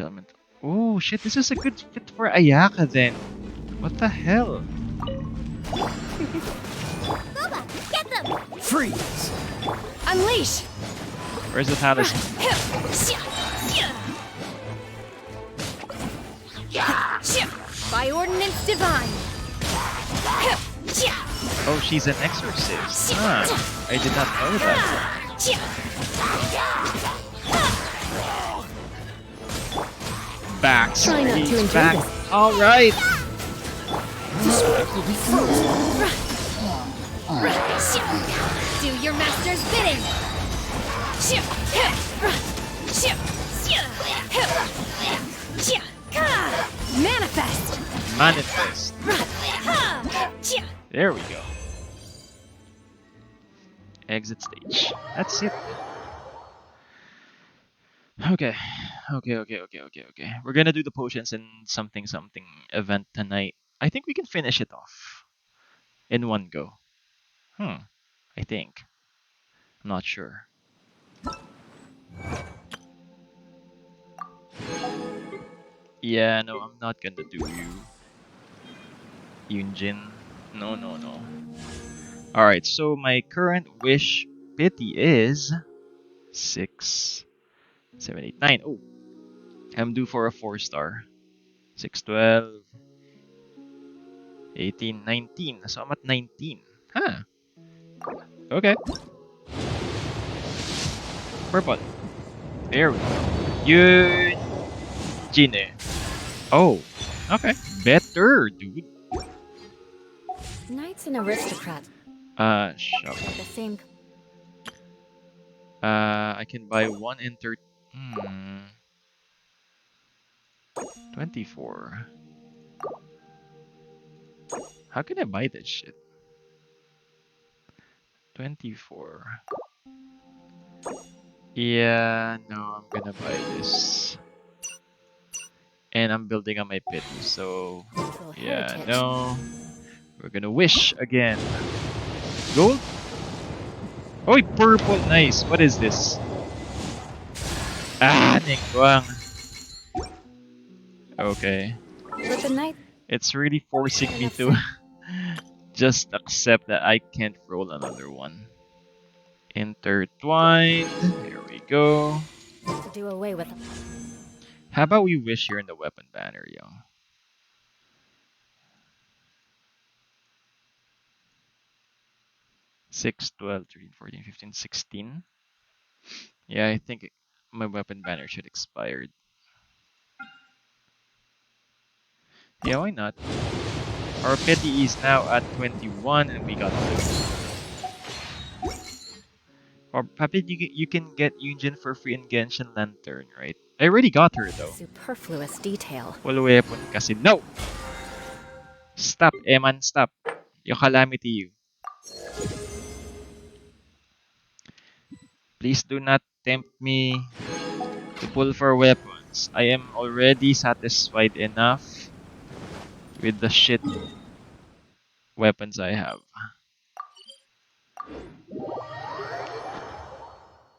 Elemental. Oh shit, this is a good fit for Ayaka then. What the hell? Boba, get them! Freeze! Unleash! Where's the talisman? By ordinance divine! Oh, she's an exorcist. Huh. I did not know that. Back. Try not to He's enjoy back. this. Alright. This spike will be frozen. Do your master's bidding! Manifest! Manifest. There we go. Exit stage. That's it. Okay. Okay. We're gonna do the potions and something event tonight. I think we can finish it off in one go. I think. I'm not sure. Yeah, no, I'm not gonna do Yunjin. No. Alright, so my current wish pity is 6, 7, 8, 9. Oh, I'm due for a 4-star. 6, 12, 18, 19. So I'm at 19. Huh. Okay. Purple. There we go. Yunjin. Oh, okay. Better, dude. Knight's an aristocrat. Shop. The same. I can buy 1 and 24. How can I buy this shit? 24. Yeah, no, I'm gonna buy this. And I'm building on my pit, so Cultural yeah, heritage. no. We're gonna wish again. Gold? Oh, purple, nice. What is this? Ah, Ningguang. Okay. With the knight, It's really forcing me to just accept that I can't roll another one. Intertwined. Here we go. to do away with. How about we wish here in the weapon banner, yo? Six, 12, 13, 14, 15, 16. Yeah, I think my weapon banner should expired. Yeah, why not? Our pity is now at 21 and we got 2. Or Papi, you can get Yunjin for free in Genshin Lantern, right? I already got her though. Superfluous detail. Full weapon kasi. No! Stop, Eman, stop. Yung calamity you. Please do not tempt me to pull for weapons. I am already satisfied enough with the shit weapons I have.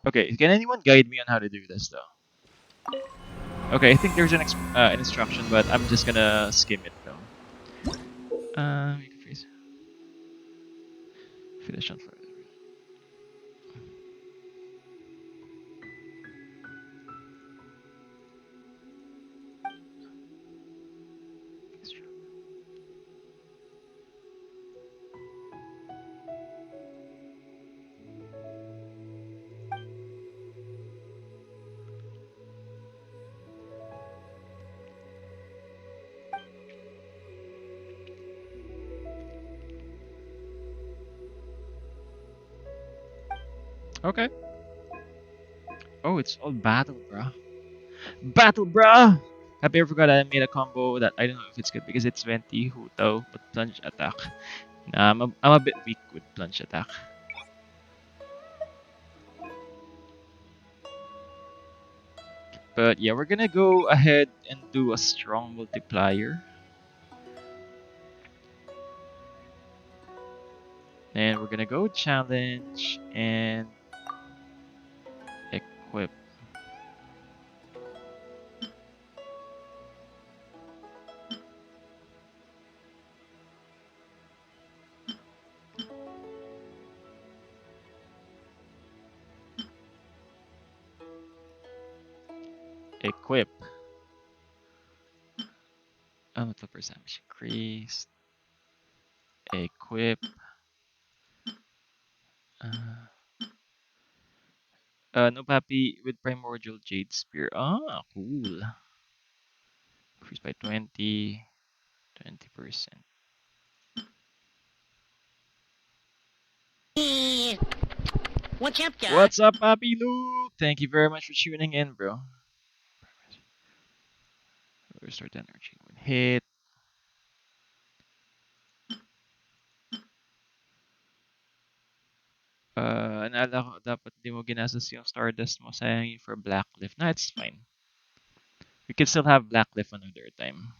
Okay, can anyone guide me on how to do this though? Okay, I think there's an instruction, but I'm just gonna skim it though. You can freeze. Finish on fire. Okay. Oh, it's all battle, bruh. Battle, bruh! Have you ever forgot I made a combo that I don't know if it's good because it's 20 Huto, but plunge attack. Nah, I'm a bit weak with plunge attack. But yeah, we're gonna go ahead and do a strong multiplier. And we're gonna go challenge and equip. Equip. Metal burst damage increased. Equip. No papi with primordial jade spear. Ah, cool. Increased by 20%. What's up, Doc? What's up, Papi Luke? Thank you very much for tuning in, bro. Restore the energy when hit. Naalala ko, dapat di mo ginastos yung Stardust mo. Sayang yun for Blackcliff. Nah, it's fine. We can still have Blackcliff another time.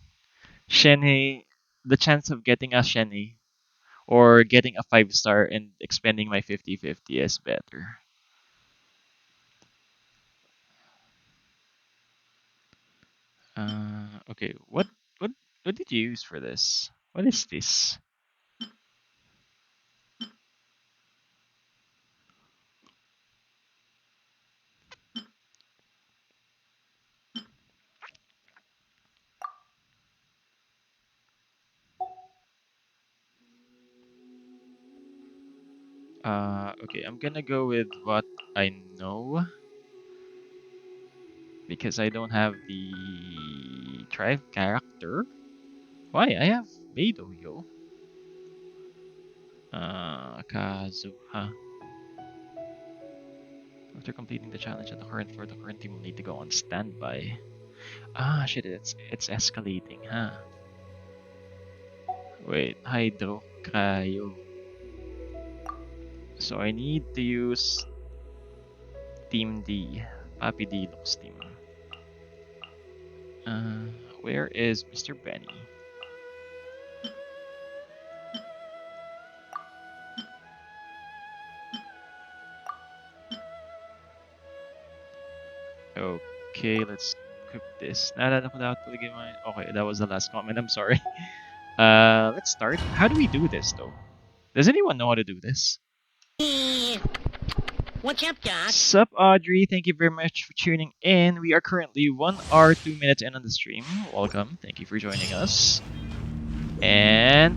Shenhe, the chance of getting a Shenhe or getting a 5-star and expending my 50-50 is better. Okay, what what did you use for this? What is this? Okay, I'm gonna go with what I know because I don't have the tribe character. Why? I have Beidou, yo. Kazuha. After completing the challenge on the current floor, the current team will need to go on standby. Ah, shit, it's escalating, huh? Wait, Hydro Cryo. So I need to use Team D. Papi D looks team. Where is Mr. Benny? Okay, let's equip this. Naalala ko dapat paligay mo. Okay, that was the last comment. I'm sorry. Let's start. How do we do this, though? Does anyone know how to do this? What's up, Doc? Sup, Audrey? Thank you very much for tuning in. We are currently 1 hour 2 minutes in on the stream. Welcome. Thank you for joining us. And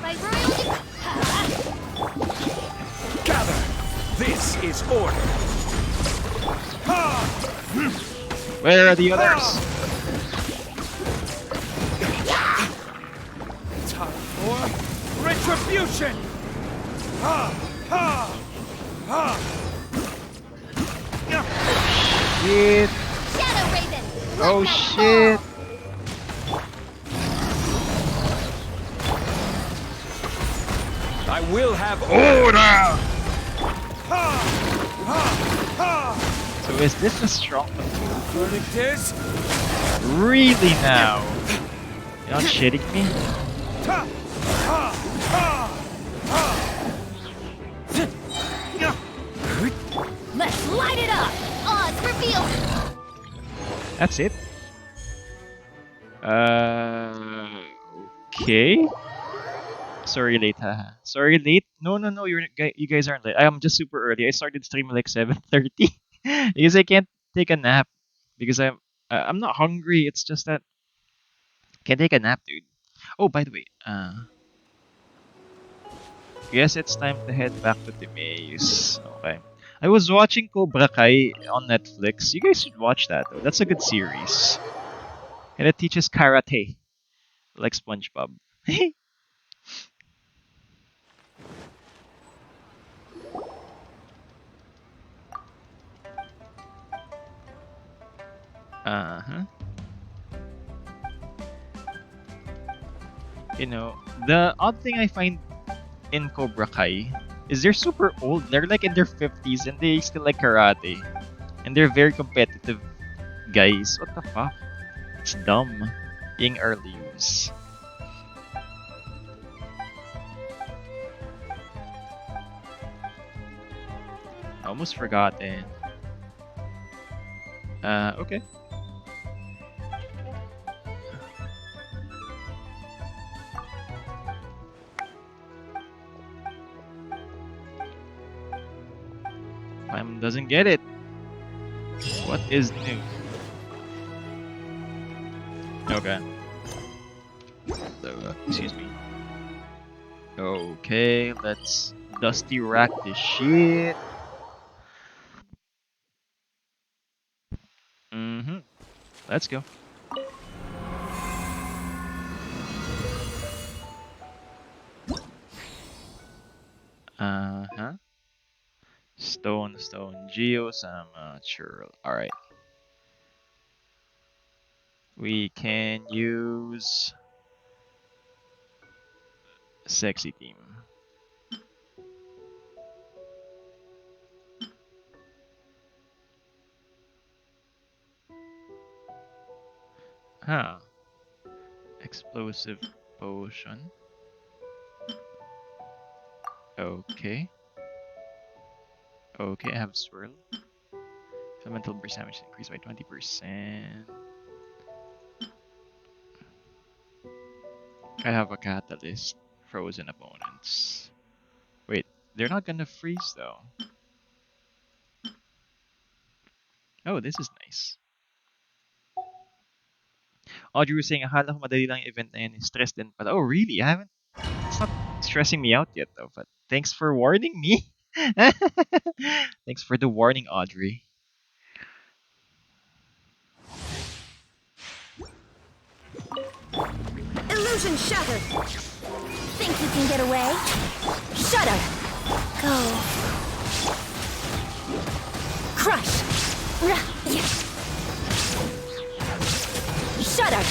My royal Gather! This is order! where are the others? Time for retribution! Shit. Shadow Raven! Oh shit. I will have Order! So is this a strong Verdict is really now? You're not shitting me? Let's light it up! Odds revealed! That's it? Okay. Sorry late, haha. Sorry late? No, you guys aren't late. I'm just super early. I started streaming like 7:30 because I can't take a nap because I'm not hungry. It's just that I can't take a nap, dude. Oh, by the way, guess it's time to head back to Timaeus. Okay. I was watching Cobra Kai on Netflix. You guys should watch that though. That's a good series. And it teaches karate. Like SpongeBob. Uh-huh. You know, the odd thing I find in Cobra Kai is they're super old. They're like in their 50s and they still like karate. And they're very competitive guys. What the fuck? It's dumb. Being early use. Almost forgotten. Okay. Pam doesn't get it. What is new? Okay. Excuse me. Okay, let's dusty rack this shit. Mm-hmm. Let's go. Uh-huh. Stone, geos, sure. Alright. We can use sexy team. Huh. Explosive potion. Okay. Okay, I have swirl. Elemental burst damage increased by 20%. I have a catalyst. Frozen opponents. Wait, they're not gonna freeze though. Oh, this is nice. Audrey was saying, akala ko madali lang yung event na yun. Stress din pala. Oh, really? I haven't. It's not stressing me out yet though. But thanks for warning me. Thanks for the warning, Audrey. Illusion shattered. Think you can get away? Shudder. Go. Crush. Shudder.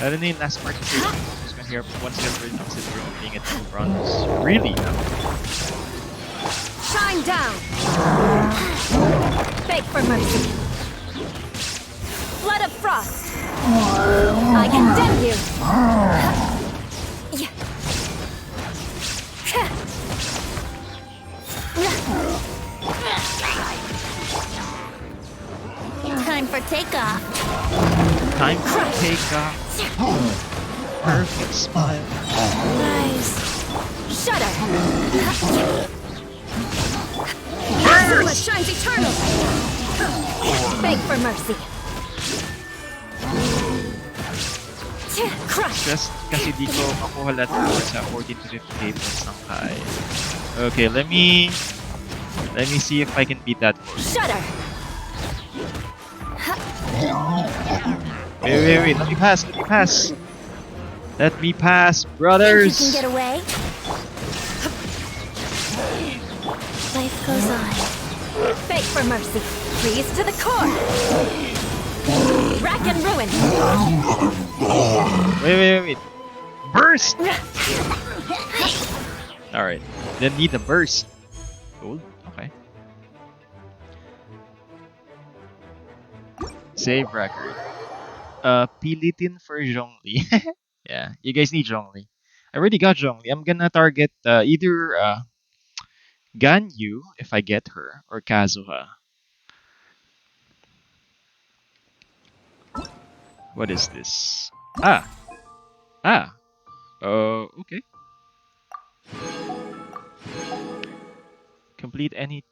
I don't need last part to say who's gonna hear one silver and silver being at 2 bronze. Really? Shine down. Beg for mercy. Flood of frost. I condemn you. Time for takeoff. Time for takeoff. Perfect smile. Rise. Shudder. Azula shines eternal. Beg for mercy. Crush. Just kasi di ko makuha lahat sa 14 to 50k points ng Kai. Okay, let me see if I can beat that horse. Shudder. Wait, let me pass. Let me pass, brothers. Think you can get away? Life goes on. Beg for mercy. Freeze to the core. Rack and ruin. Wait. Burst! Alright. Then need a burst. Gold? Okay. Save record. Pilitin for Zhongli. Yeah, you guys need Zhongli. I already got Zhongli. I'm gonna target either Ganyu if I get her or Kazuha. What is this? Ah. Okay. Complete any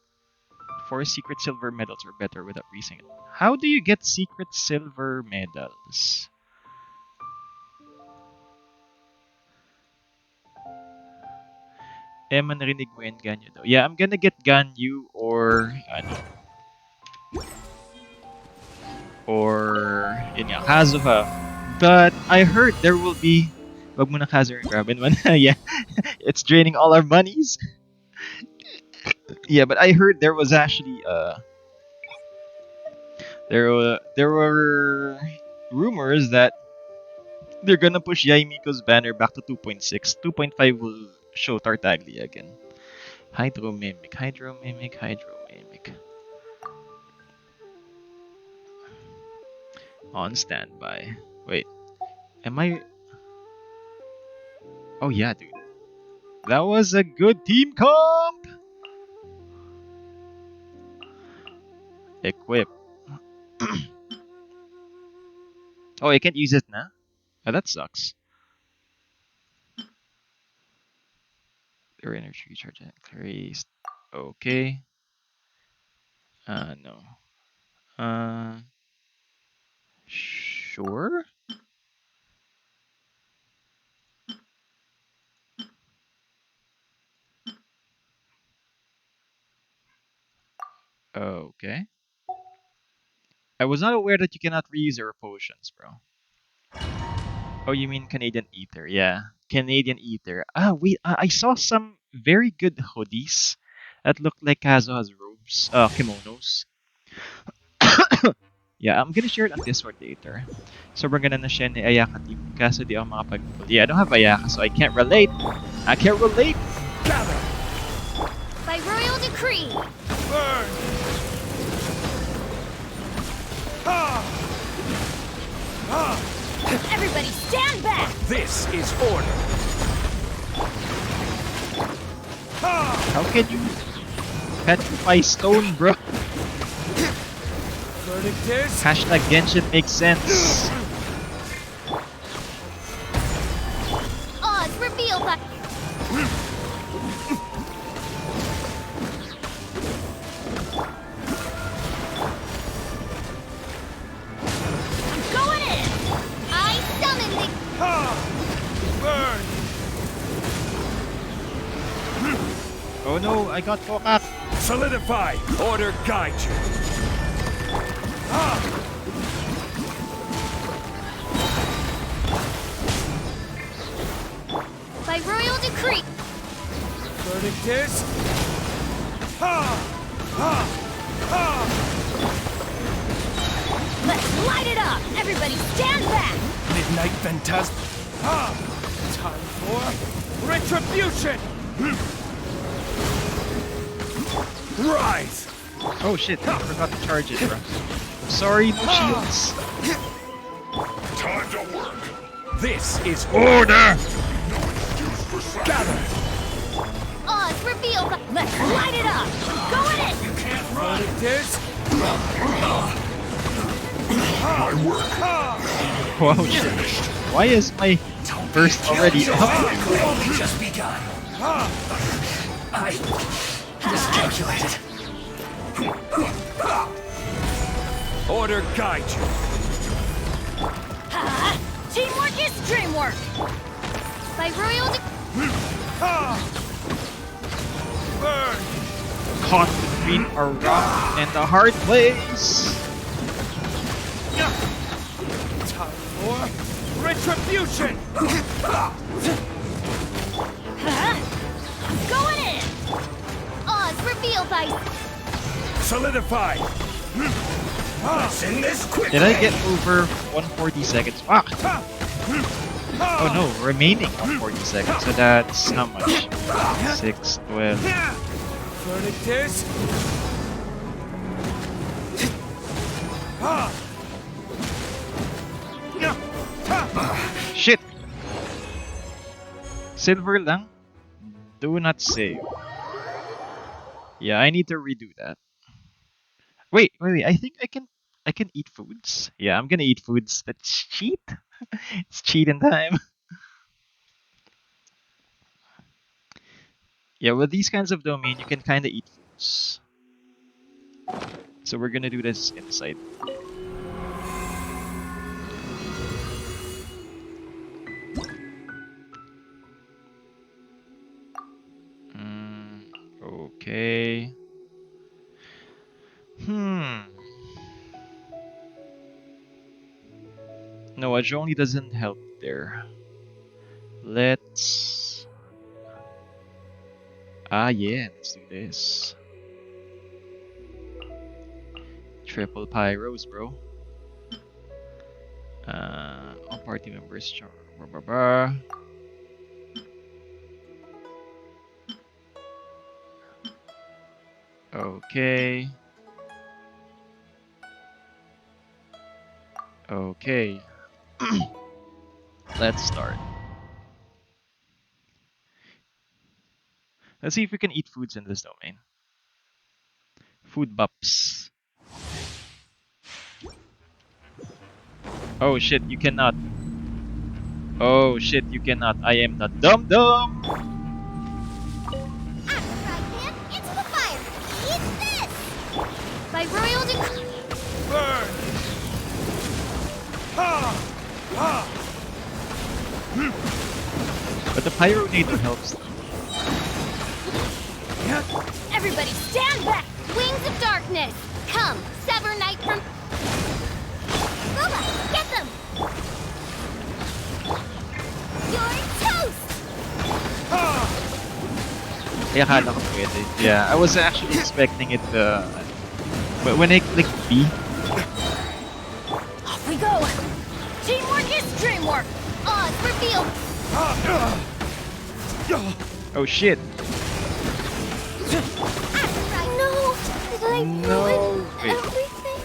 4 secret silver medals or better without reaching it. How do you get secret silver medals? Emma narinig mo yan, Ganyu daw. Yeah, I'm gonna get Ganyu or yun nga, Kazuha. But I heard there will be wag mo na Kazuha grabin man. Yeah. It's draining all our monies. Yeah, but I heard there was actually there were rumors that they're gonna push Yaimiko's banner back to 2.6. 2.5 will show Tartaglia again. Hydro Mimic. On standby. Wait, am I? Oh yeah, dude. That was a good team comp! Equip. Oh, I can't use it now? Oh, that sucks. Their energy recharge increased. Okay. No. Uh, sure. Okay. I was not aware that you cannot reuse your potions, bro. Oh, you mean Canadian Ether? Yeah, Canadian Ether. Ah, wait, I saw some very good hoodies that look like Kazuha's robes, kimonos. Yeah, I'm gonna share it on Discord later. Sobrang ganda na siya ni Ayaka team. Kaso di ako makapag-pull. Yeah, I don't have Ayaka, so I can't relate. I can't relate! Gather! By royal decree. Burn! Ha! Ha! Everybody stand back. This is order! Ha! How can you petrify stone, bro? Verdict is... Hashtag Genshin makes sense. Odds revealed by... I'm going in. I summon the... Ha! Burn! Oh no, I got Kokak. Solidify! Order guide you! Ha! By royal decree. Verdict is... Ha! Ha! Ha! Let's light it up. Everybody stand back. Midnight Phantasm. Ha! Time for retribution! Rise! Oh shit, I forgot to charge it, bro. Sorry, no shields. Time to work. This is Order! No excuse for silence. gather! Odds revealed by... Let's light it up. Going in. You can't run. Verdict is... My work. Ha! Wow, shit. Why is my burst already up? Only just begun. Ha! I miscalculated. Order guide you! Ha! Teamwork is dreamwork. By royal decree. Ha! Burn! Caught between a rock and a hard place. Time for retribution! I'm going in. Odds revealed by... Solidify! Let's end this quick. Did I get over 140 seconds? Ah! Oh no, remaining 140 seconds. So that's how much? 6, 12. Verdict is... Ha! Shit! Silver lang? Do not save. Yeah, I need to redo that. Wait. I think I can eat foods. Yeah, I'm gonna eat foods. That's cheat. It's cheating time. Yeah, with these kinds of domain, you can kind of eat foods. So we're gonna do this inside. Okay. No, a only doesn't help there. Let's... yeah, let's do this. Triple pyros, bro. All party members. Okay. Okay. Let's start. Let's see if we can eat foods in this domain. Food bups. Oh shit, you cannot. Oh shit, you cannot. I am not dumb dumb. Into the fire. Eat this. By royal decree. Pyro Nado helps. Everybody stand back! Wings of darkness! Come, sever night from... Boba, get them! You're toast! Kaya akala ko pwede. Yeah, I was actually expecting it but when I clicked B, Off we go! Teamwork is dreamwork! Odds revealed! oh shit. No! Did I No, ruin wait. everything?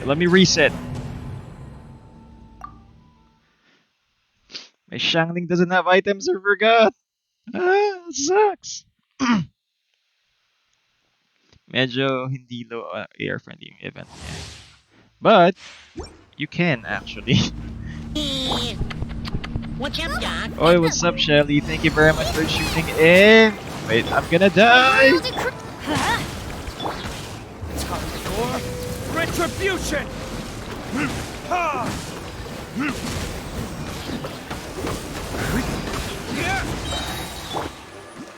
Let me reset. My Shangling doesn't have items I forgot. Ah, sucks. Medyo hindi low air friendly yung event. But you can actually. What's up, Doc? Oi, what's up, Shelly? Thank you very much for shooting in. Wait, I'm gonna die. Time for retribution! Ha!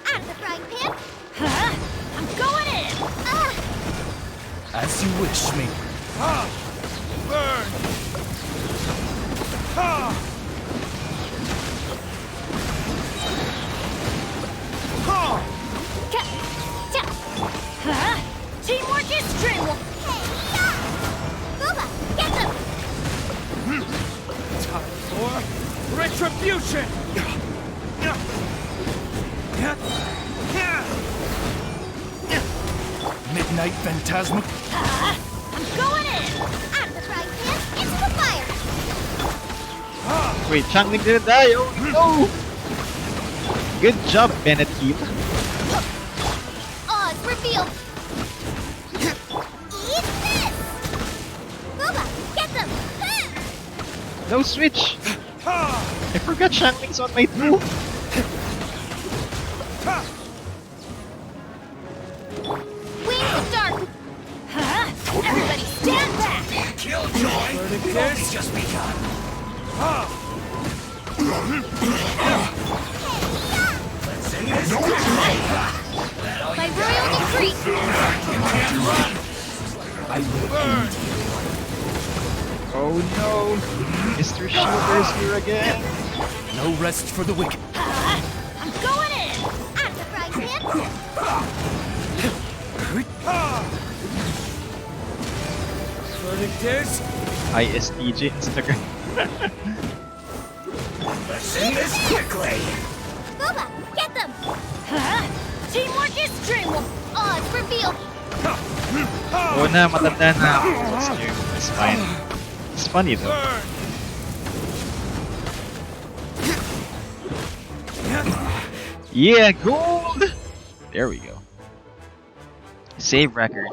Out of the frying pan! I'm going in! As you wish me. Ha! Burn! Ha! Ha! Teamwork is dreamwork! Hey, yeah! Boba, get them! Time for retribution! Midnight Phantasma? I'm going in! Out of the frying pan, into the fire! Wait, Shangling didn't die. Oh no! Good job, Bennett Keith. Odds revealed! Eat this! Boba, get them! No switch. I forgot Shangling's on my two. Wings of dark! Everybody stand back! Killjoy! It's just begun. By royal decree! I will burn. Oh no! Mr. Shield's here again. No rest for the wicked. I'm going in! Out of the frying pan! Verdict is ISTJ Instagram. let's end this quickly. Boba, get them! Teamwork is dreamwork! Odds revealed! Oh na, matanda na ako. It's fine. It's funny though. Burn. Yeah, gold! There we go. Save record.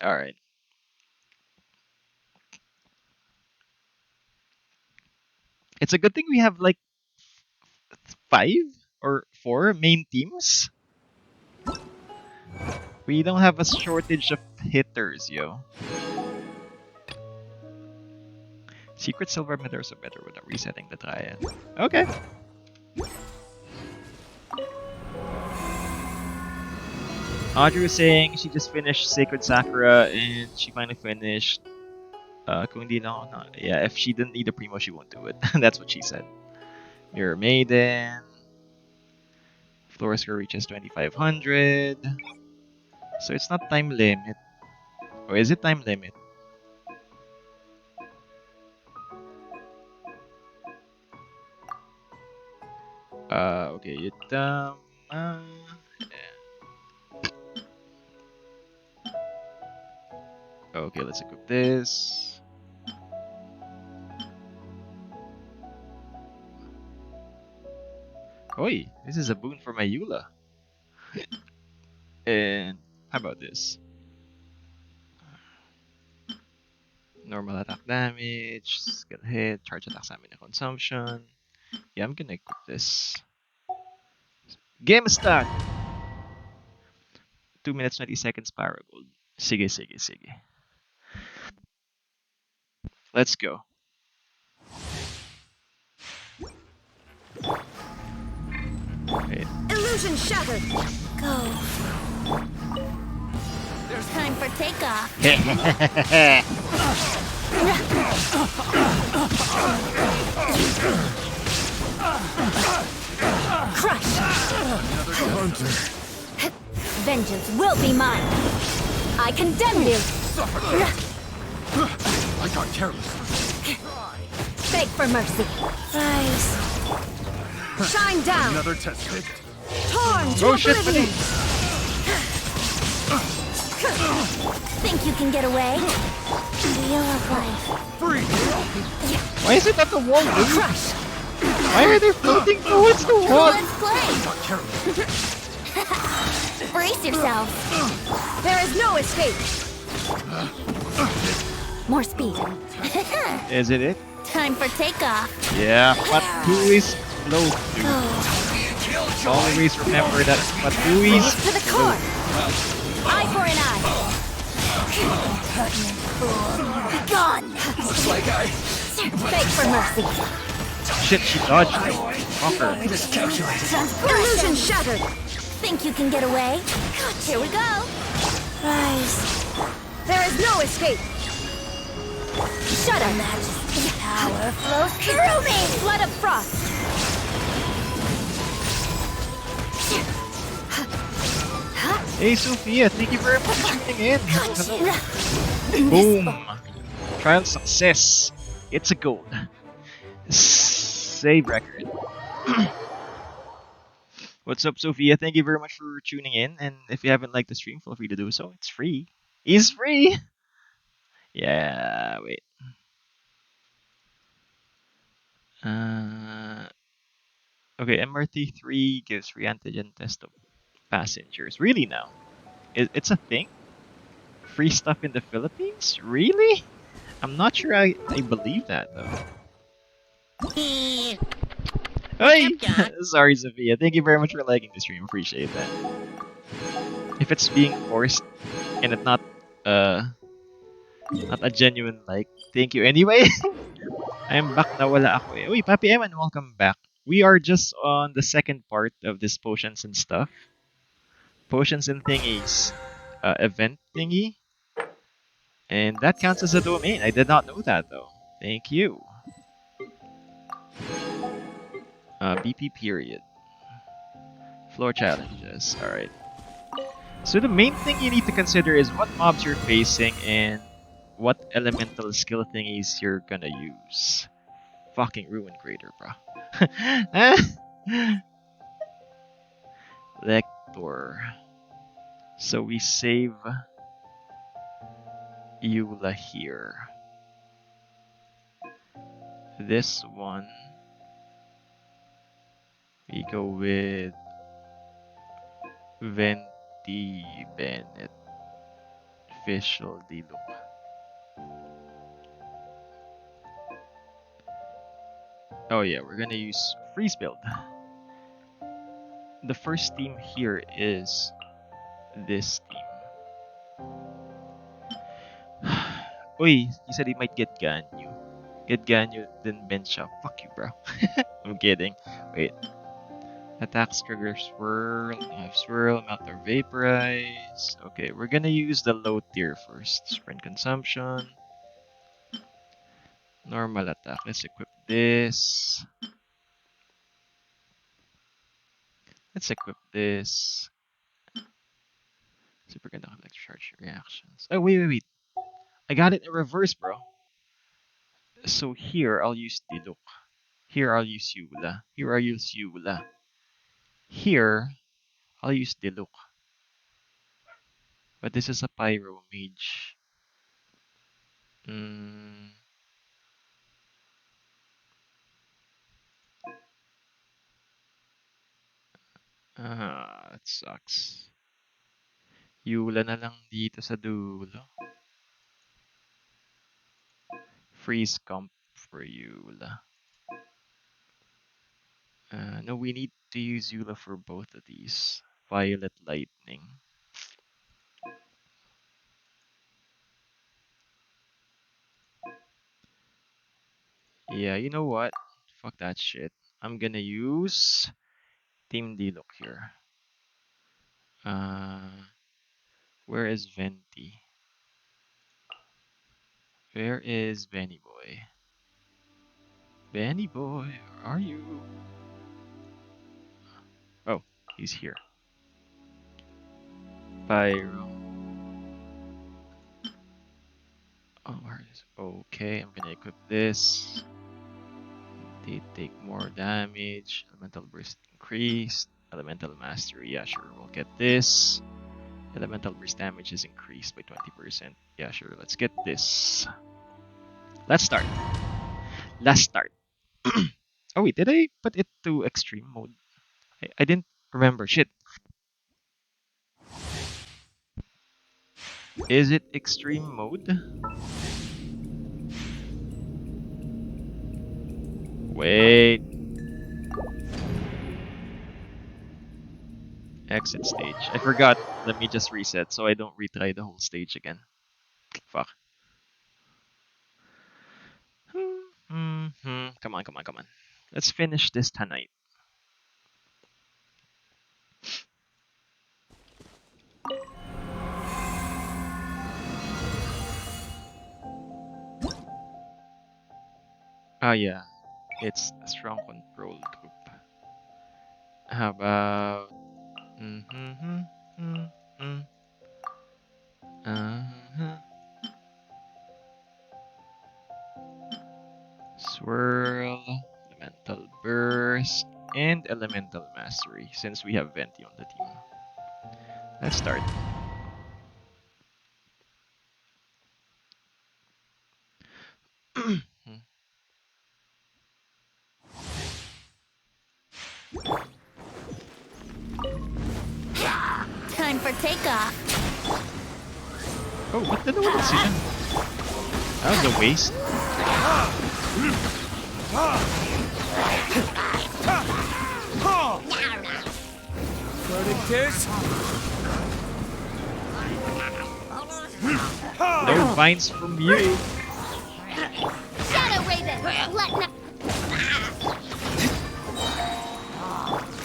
Alright. It's a good thing we have like 5 or 4 main teams. We don't have a shortage of hitters, yo. Secret silver meters are better without resetting the triad. Okay. Audrey was saying she just finished Sacred Sakura and she finally finished kung hindi na ako yeah, if she didn't need a primo, she won't do it. That's what she said. Mirror Maiden. Floor score reaches 2500. So it's not time limit. Or is it time limit? Okay, okay, let's equip this. Oi, this is a boon for my Eula. And how about this? Normal attack damage, skill hit, charge attack stamina consumption. Yeah, I'm gonna equip this. Game start! 2 minutes 20 seconds power gold. Sige, sige, sige. Let's go. Wait. Illusion shattered. Go. Time for takeoff. Crush. Vengeance will be mine. I condemn you. I got careless. Beg for mercy. Rise. Shine down. Another test pit. Torn to Oh shit, oblivion. Think you can get away? Wheel of life. Free. Why is it at the wall, dude? Crush. Why are they floating towards the wall? Let's play. Got careless. Brace yourself. There is no escape. More speed. Is it? Time for takeoff. Yeah, but who is float, dude? Go. Always remember that but who is To the core. Eye for an eye. Gone. Looks like I Beg for mercy. shit, she dodged it. Fucker. miscalculated. Illusion shattered. Think you can get away? Here we go. Rise. There is no escape. Shut up. Power flows through me. Blood of frost. Hey Sophia, thank you very much for tuning in. Hello. Boom. Trial success. It's a gold. Save record. What's up, Sophia? Thank you very much for tuning in. And if you haven't liked the stream, feel free to do so. It's free. It's free. Yeah, wait. Okay, MRT3 gives free antigen test of passengers. Really now? It's a thing? Free stuff in the Philippines? Really? I'm not sure I believe that though. Eh, Hey! Champion. Sorry, Sophia. Thank you very much for liking the stream. Appreciate that. If it's being forced and it's not a genuine like, thank you anyway. I'm back na wala ako eh. Uy, Papi Eman, welcome back. We are just on the second part of this potions and stuff. Potions and thingies event thingy. And that counts as a domain. I did not know that though. Thank you. BP period. Floor challenges. Alright. So the main thing you need to consider is what mobs you're facing and what elemental skill thingies you're gonna use. Fucking Ruin Crater, bro. Lector. So we save Eula here. This one we go with Venti Bennett. Official Diluc. Oh yeah, we're gonna use freeze build. The first team here is this team. Uy, he said he might get Ganyu. Get Ganyu, then bench up. Fuck you, bro. I'm kidding. Wait. Attacks trigger swirl, swirl, melt or vaporize. Okay, we're gonna use the low tier first. Sprint consumption. Normal attack. Let's equip this. Let's equip this. Super conductive charge reactions. Oh, wait. I got it in reverse, bro. So here, I'll use Diluc. Here, I'll use Eula. Here, I'll use Eula. Here, I'll use Diluc. But this is a Pyro Mage. That sucks. Eula na lang dito sa dulo. Freeze comp for Eula. No, we need to use Eula for both of these. Violet Lightning. Yeah, you know what? Fuck that shit. I'm gonna use Team D look here. Uh, where is Venti? Where is Benny Boy? Benny Boy, where are you? Oh, he's here. Pyro. Oh, where is? Okay, I'm gonna equip this. They take more damage. Elemental burst increased. Elemental mastery. Yeah, sure. We'll get this. Elemental burst damage is increased by 20%. Yeah, sure. Let's get this. Let's start. Let's start. Oh wait, did I put it to extreme mode? I didn't remember. Shit. Is it extreme mode? Wait. Exit stage. I forgot. Let me just reset so I don't retry the whole stage again. Fuck. Come on, come on, come on. Let's finish this tonight. Ah, yeah. It's a strong control group. How about... Uh-huh. Swirl, Elemental Burst, and Elemental Mastery, since we have Venti on the team. Let's start. Time for takeoff. Oh, ba't dalawa lang sila? That was a waste. No vines from you. Shadow Raven, let no.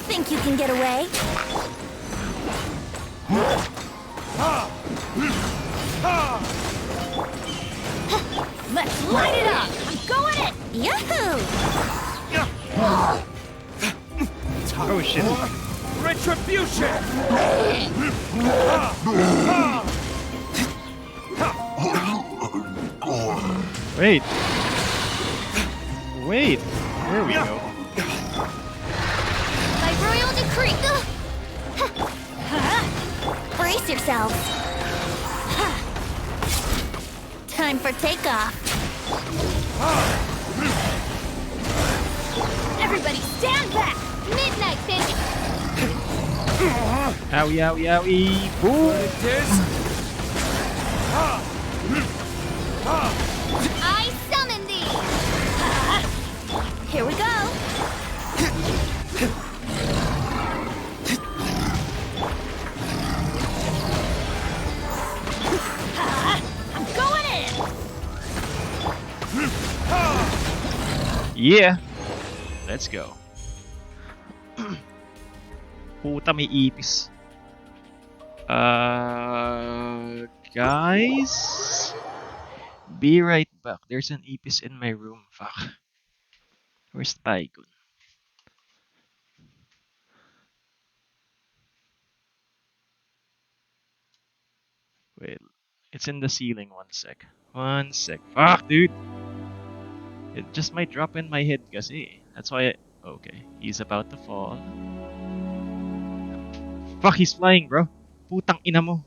Think you can get away? Let's light it up! I'm going in! Yahoo! Oh shit. Retribution! Wait. Wait. There we go. By royal decree! Brace yourselves! Time for takeoff! Everybody stand back! Midnight vision! Owie, owie, owie. Boom. I summon thee! Here we go! I'm going in! Yeah. Let's go. Puta, may ipis. Guys? Be right back. There's an ipis in my room. Fuck. Where's Tycoon? Wait. It's in the ceiling. One sec. One sec. Fuck, dude. It just might drop in my head kasi. That's why okay. He's about to fall. Fuck, he's flying, bro. Putang ina mo.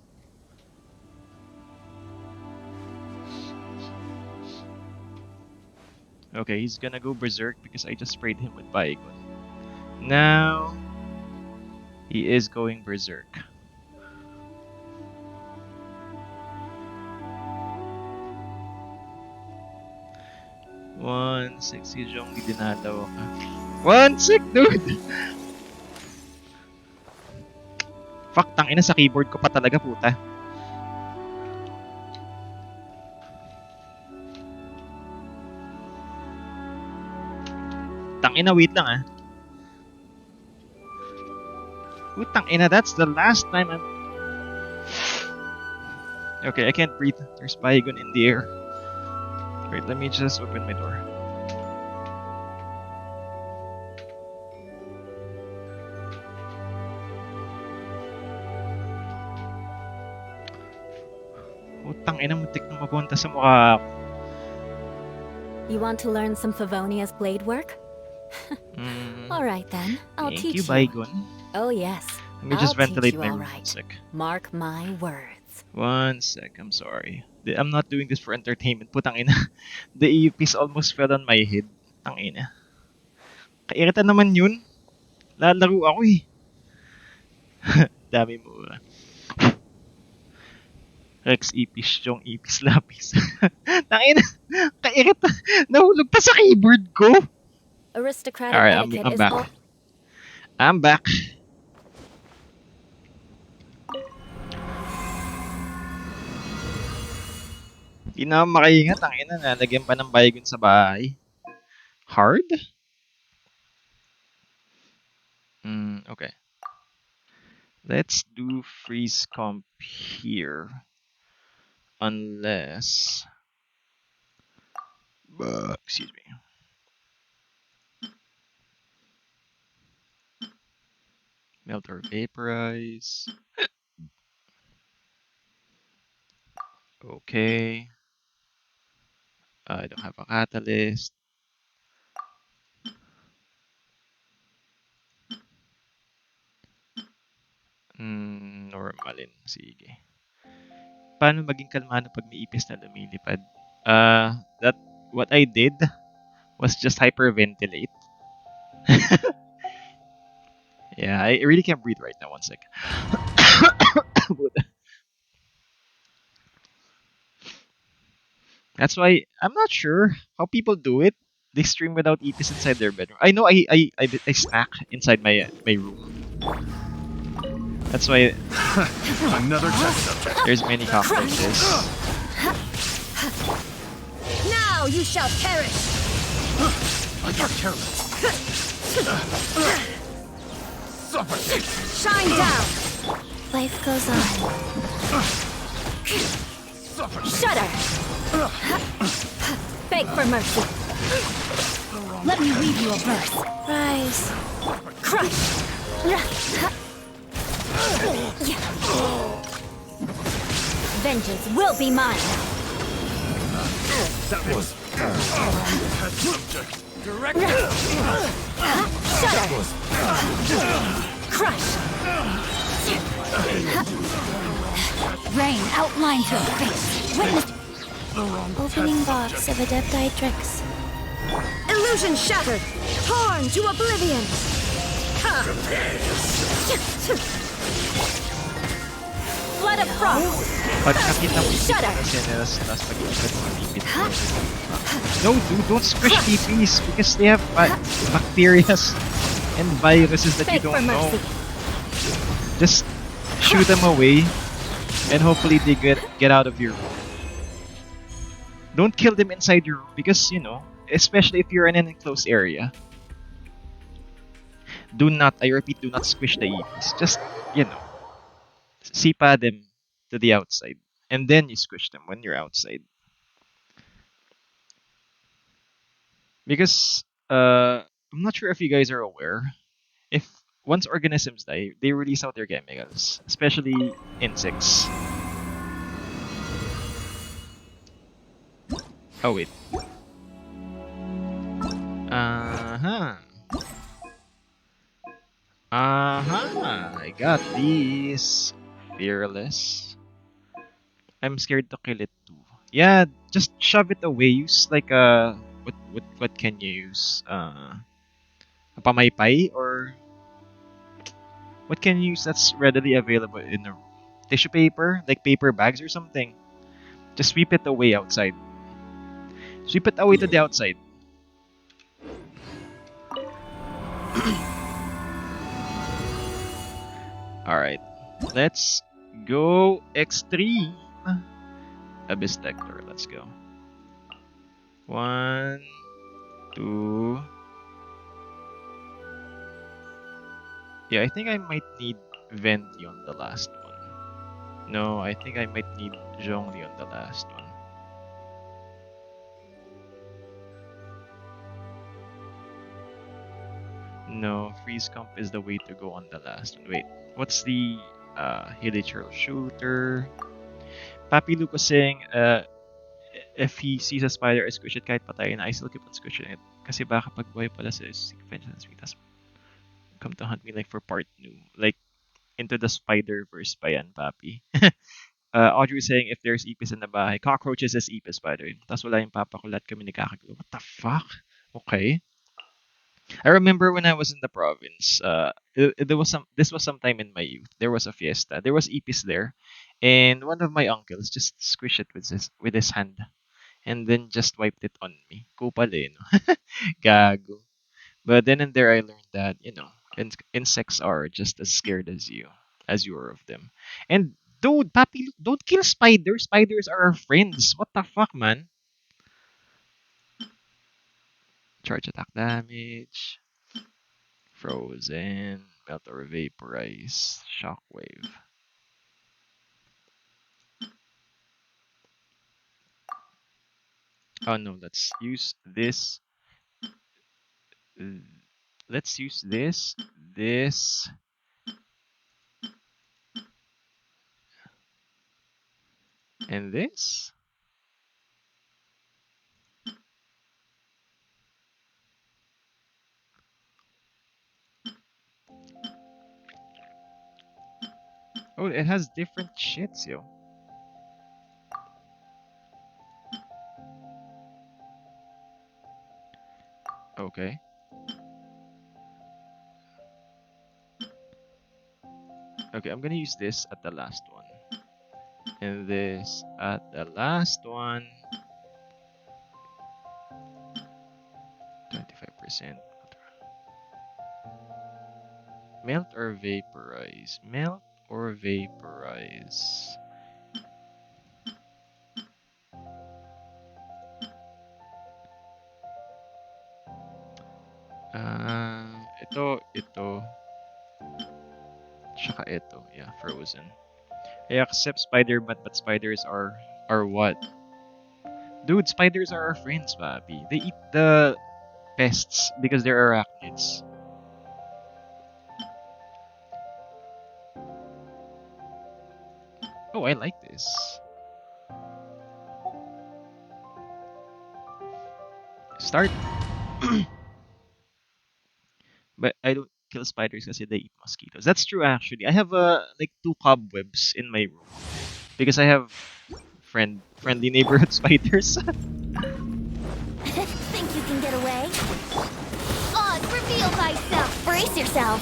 Okay, he's gonna go berserk because I just sprayed him with Bygone. Now, he is going berserk. One sec, si Jong dinadaw ka. One sec, dude! Fuck, tangina sa keyboard ko pa talaga, puta. ina, wait lang ah. Putang ina, that's the last time I'm... Okay, I can't breathe. There's Baigon in the air. Wait, let me just open my door. Putang ina, muntik na mabunta sa mukha ako. You want to learn some Favonia's blade work? All right then, I'll Thank teach you, you. Baigon. Oh yes, Let me just I'll teach ventilate you my all room right. 1 sec. Mark my words. 1 sec, I'm sorry. I'm not doing this for entertainment. Putang ina. The earpiece almost fell on my head. Putang ina. Kairita naman yun. Lalaro ako eh. Dami mo. Rex ipis, yung ipis lapis. Tangina. Kairita. Nahulog pa sa keyboard ko. Aristocratic Alright, etiquette I'm is back. all. I'm back. Di na makaingat. Ang ina na. Lagyan pa ng Baigon sa bahay. Hard? Okay. Let's do freeze comp here. Unless... excuse me. Melt or vaporize. Okay. I don't have a catalyst. Normalin. Sige. Paano maging kalmado pag may ipis na lumilipad? That what I did was just hyperventilate. Yeah, I really can't breathe right now. 1 sec. That's why I'm not sure how people do it. They stream without ipis inside their bedroom. I know I snack inside my room. That's why Another test subject. there's many cockroaches. Now you shall perish. I got careless. Suffocate. Shine down. Life goes on. Suffocate. Shudder. Beg for mercy. Let me weave you a verse. Rise. Crush. Vengeance will be mine. That was test subject. Direct. Shudder. Crush. Rain outlines your face. Witness. Opening box of Adepti tricks. Illusion shattered. Torn to oblivion. Flood of frost. Pag nakita mo yung Shudder. kasi nilas pag-iipad mo ang ipit. No, dude, don't squish TPs because they have bacteria and viruses that you Beg for don't know. mercy. Just shoot them away and hopefully they get out of your room. Don't kill them inside your room because, you know, especially if you're in an enclosed area. Do not, I repeat, do not squish the EPs. Just, you know, sipa them to the outside. And then you squish them when you're outside. Because, I'm not sure if you guys are aware. If once organisms die, they release out their chemicals. Especially insects. Oh, wait. Uh-huh. I got these. Fearless. I'm scared to kill it too. Yeah, just shove it away. Use like a what can you use? A pamaypay or what can you use that's readily available in a tissue paper, like paper bags or something. Just sweep it away outside. Sweep it away to the outside. Alright. Let's go extreme. Abyss Detector. Let's go. 1, 2, Yeah, I think I might need Vendi on the last one. No, I think I might need Zhongli on the last one. No, freeze comp is the way to go on the last one. Wait, what's the Hilichurl shooter? Papi Luke was saying, if he sees a spider, I squish it kahit patayin na, I still keep on squishing it. Kasi baka pag buhay pala sa vengeance me, tas come to hunt me like for part 2. Like, into the Spider-Verse pa yan, Papi. Audrey was saying, if there's ipis in the bahay, cockroaches is ipis spider. Tas wala yung papa ko, lahat kami nagkakagulo. What the fuck? Okay. I remember when I was in the province, there was this was sometime in my youth. There was a fiesta. There was ipis there, and one of my uncles just squished it with his hand, and then just wiped it on me. Kupal eh, no? Gago. But then and there, I learned that insects are just as scared as you are of them. And dude, Papi, don't kill spiders. Spiders are our friends. What the fuck, man? Charge attack damage. Frozen, melt or vaporize, shockwave. Oh no, let's use this. uh, Let's use this, and this. Oh, it has different shits, yo. Okay. Okay, I'm gonna use this at the last one. And this at the last one. 25%. Melt or vaporize? Melt or vaporize? Ito. Tsaka ito. Yeah, frozen. I accept spider, but spiders are what? Dude, spiders are our friends, Bobby. They eat the pests because they're arachnids. Oh, I like this. Start. But I don't kill spiders because they eat mosquitoes. That's true, actually. I have like 2 cobwebs in my room because I have friendly neighborhood spiders. Think you can get away? Oz, reveal thyself! Brace yourself!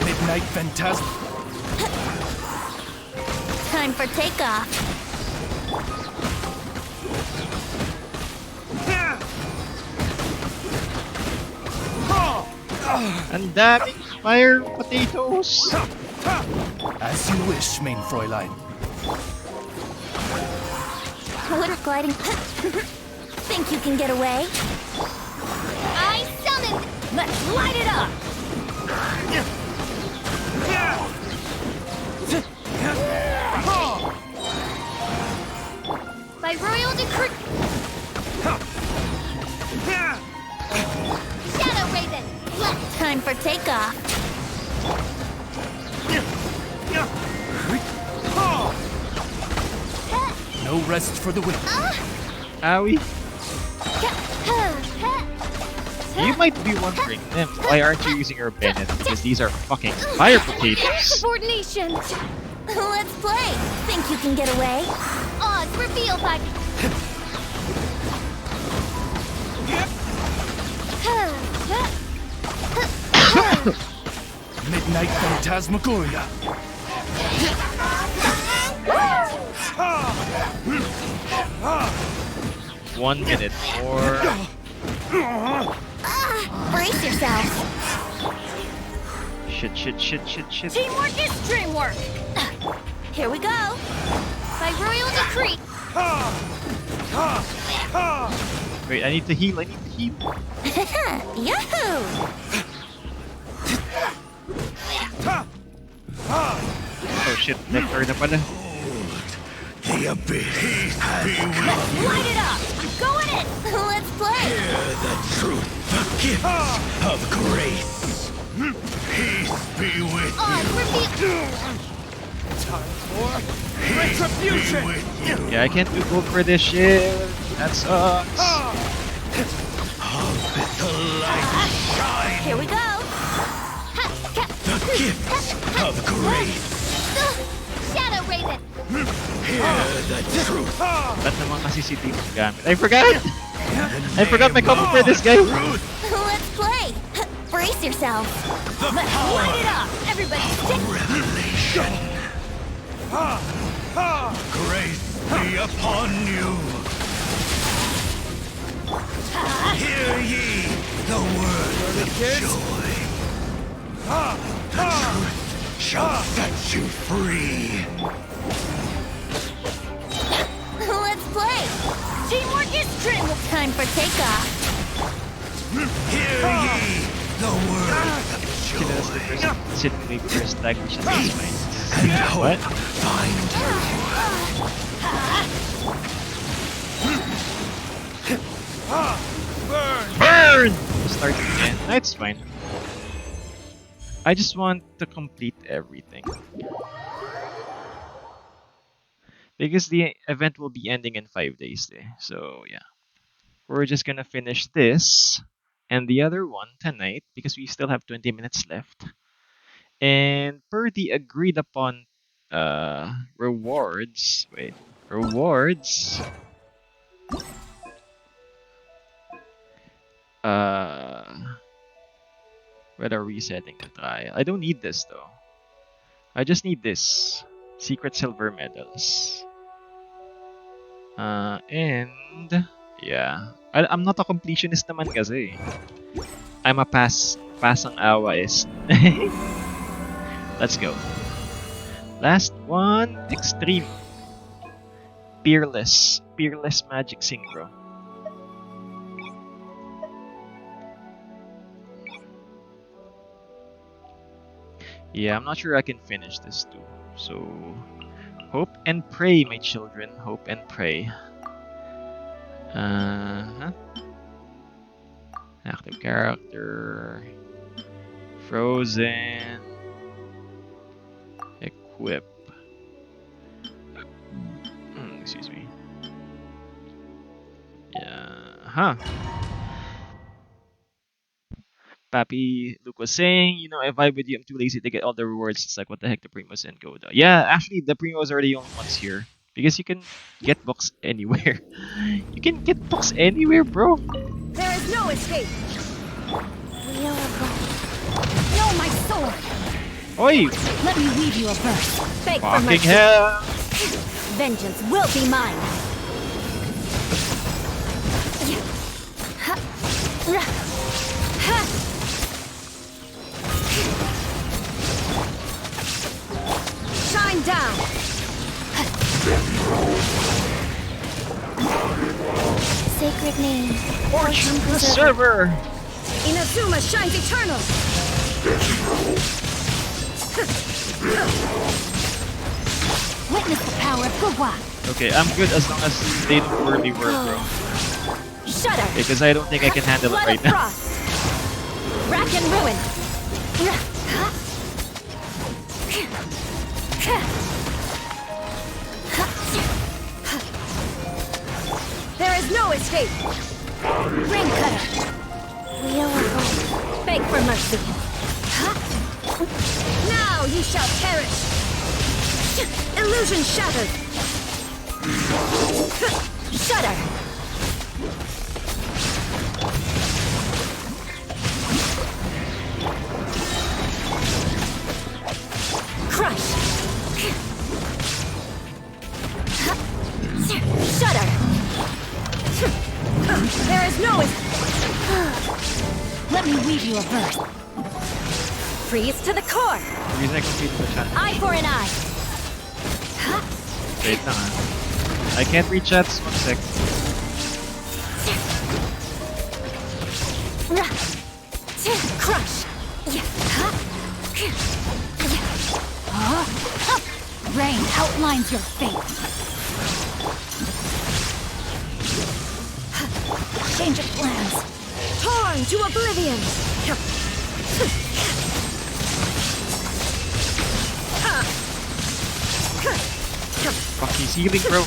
Midnight Phantasm. Time for takeoff. Ang daming fire potatoes. As you wish, main Fräulein. Water gliding. Think you can get away? I summon! Let's light it up! By royal decree... Shadow Raven! Left! Time for takeoff. No rest for the wicked. Owie. You might be wondering, Nim, why aren't you using your Bennett? Because these are fucking fire potatoes. Subordination! Let's play! Think you can get away? Oz, reveal by... Midnight Phantasmagoria. 1 minute more. Brace yourself. Shit. Teamwork is dreamwork. Here we go. By royal decree. Wait, I need to heal. Yahoo! Oh shit, Nectar na pala. The abyss has Let's light it up! I'm going in! Let's play! the truth, the gift of grace. Peace be with Oh, reveal! retribution. Be with you. Yeah, I can't do gold for this shit. That sucks. Let the light shine. Here we go! The gift of grace. Shadow Raven! Hear the truth. Ba't naman kasi si Team gamit? I forgot! I forgot my combo for this guy. Let's play! Brace yourselves! Let's light it up! Everybody stick! Revelation. Grace be upon you. Hear ye the word of joy. The truth shall set you free. Let's play! Teamwork is trim! Time for takeoff! Hear ye the word of Kinas the joy. first Sydney first language at this point. And hope What? find Burn! Start again. No, it's fine. I just want to complete everything. Because the event will be ending in 5 days. So, yeah. We're just gonna finish this and the other one tonight because we still have 20 minutes left. And per the agreed upon rewards. Wait. Rewards. Where are we setting the trial? I don't need this though. I just need this. Secret silver medals. And yeah. I'm not a completionist naman kasi. I'm a pasang awaist. Let's go. Last one, extreme. Peerless magic synchro. Yeah, I'm not sure I can finish this too. So, hope and pray, my children. Hope and pray. Active character. Frozen. Equip. Excuse me. Yeah. Pappy Luke was saying, I vibe with you. I'm too lazy to get all the rewards. It's like, what the heck, the Primos and Goda. Yeah, actually, the Primos are the only ones here. Because you can get books anywhere. You can get books anywhere, bro. There is no escape. Wheel of Gold. No, my sword. Oi! Let me weave you a verse. Beg for Fucking mercy. hell! Vengeance will be mine. Shine down. Sacred name. Fortune Preserver! Inazuma shines eternal. Witness the power of Gugwa. Okay, I'm good as long as they don't poorly work, bro. Shudder. Because I don't think I can handle it Blood right of now. frost. Rack and ruin. There is no escape. Ring cutter. Wheel of Gold. Beg for mercy. Now ye shall perish. Illusion shattered. Shudder. Crush. Shudder. There is no Let me weave you a verse. Freeze to the core. The reason I completed the challenge. Eye for an eye. Wait lang ah. I can't reach that. Just 1 sec. Crush. Rain outlines your fate. Change of plans. Torn to oblivion. Fuck, he's healing, bro.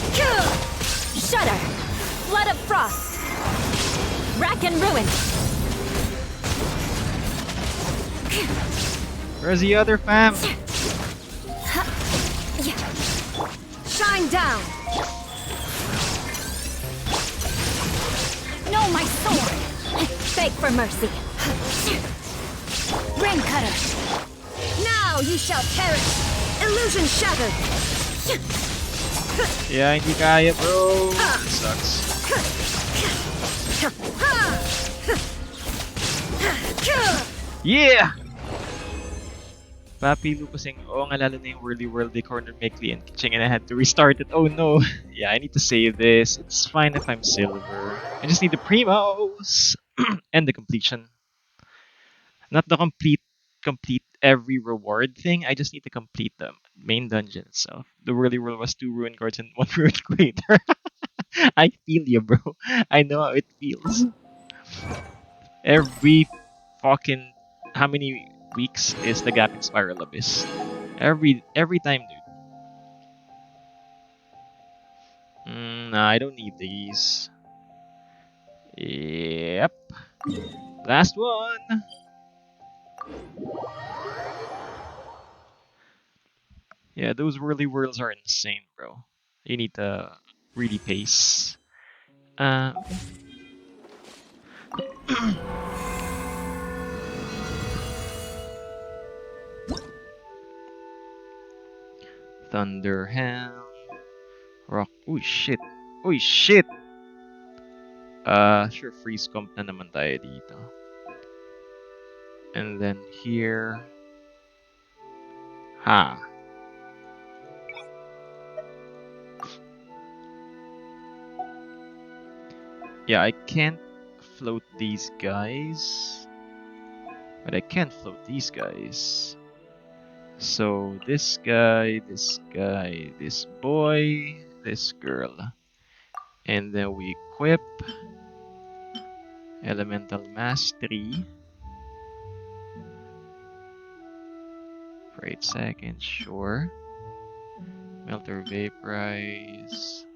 Shudder. Flood of frost. Rack and ruin. Where's the other fam? Shine down. No, my sword. Beg for mercy. Rain cutter. Now you shall perish. Illusion shattered. Yeah, hindi kaya, bro. It sucks. Yeah! Papi Lupasing, oo nga, lalo na yung Whirly World, they cornered Mekli and Kitching and I had to restart it. Oh no! Yeah, I need to save this. It's fine if I'm silver. I just need the primos! And the completion. Not the complete every reward thing. I just need to complete the main dungeon itself. The Whirly World was 2 ruin cards and 1 ruin crater. I feel you, bro. I know how it feels. Every fucking how many weeks is the gap in Spiral Abyss? Every time, dude. Nah, I don't need these. Yep. Last one. Yeah, those whirly whirls are insane, bro. You need to really pace. Thunderhelm. Rock. Uy, shit. Uy, shit! Sure, freeze comp na naman tayo dito. And then here. Ha. Yeah, I can't float these guys. But I can float these guys. So this guy, this boy, this girl. And then we equip Elemental Mastery for 8 seconds, sure. Melter Vaporize.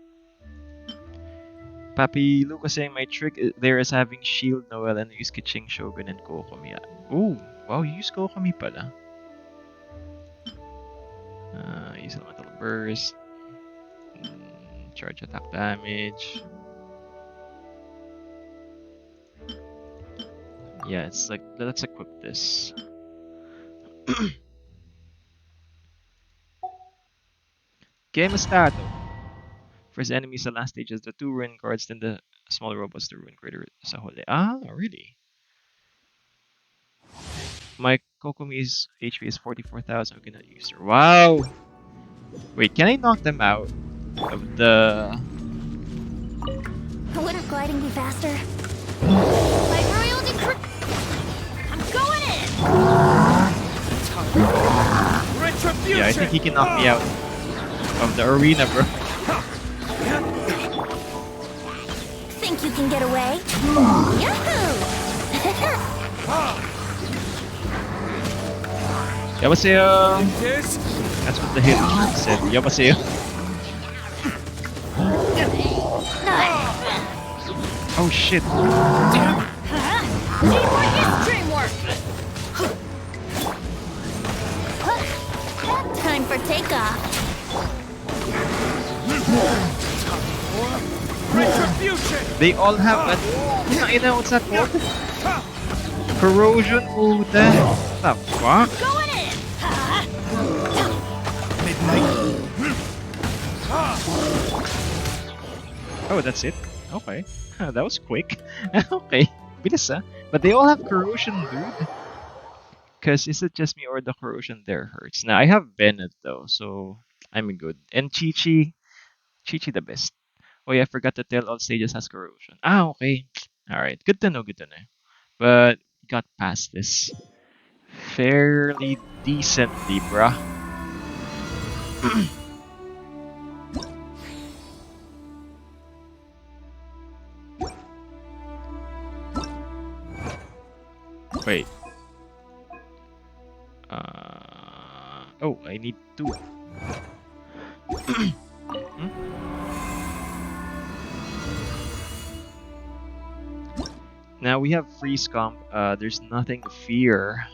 Papi Lucas saying my trick there is having Shield Noel and use Kiching Shogun and Kokomi. Ooh, wow, you use Kokomi pala. Use Elemental Burst. Charge attack damage. Yeah, it's like, let's equip this. Game Estado. First enemy sa last stage is the 2 ruin cards, then the smaller robots, the ruin creator sa huli. Ah, really? My Kokomi's HP is 44,000. I'm gonna use her. Wow! Wait, can I knock them out of the... Wouldn't gliding be faster? By royal decree, I'm going in! Retribution! Yeah, I think he can knock me out of the arena, bro. Think you can get away? Yahoo! Yabaseo! This? That's what the hero said. Yabaseo. Oh shit. Teamwork is dreamwork! Time for takeoff. Retribution! They all have that. What's that called? Corrosion. What the fuck? Going in! Oh, that's it? Okay. That was quick. Okay. Bilis, ah. But they all have corrosion, dude. Because is it just me or the corrosion there hurts? Now, I have Bennett though, so I'm good. And Chi-Chi the best. Oh yeah, I forgot to tell all stages has corrosion. Ah, okay. Alright, good to know, good to know. But got past this fairly decently, bruh. Wait. Oh, I need two. Hmm? Now we have freeze comp. There's nothing to fear.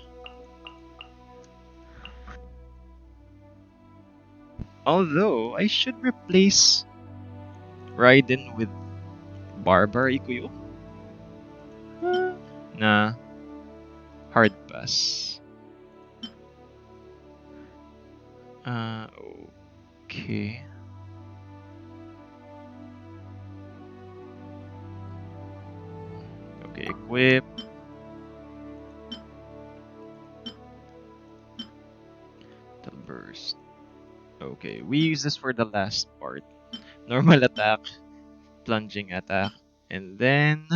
Although I should replace Raiden with Barbar Ikuyo. Nah, hard pass. Uh, okay. Okay, equip. The burst. Okay, we use this for the last part. Normal attack, plunging attack, and then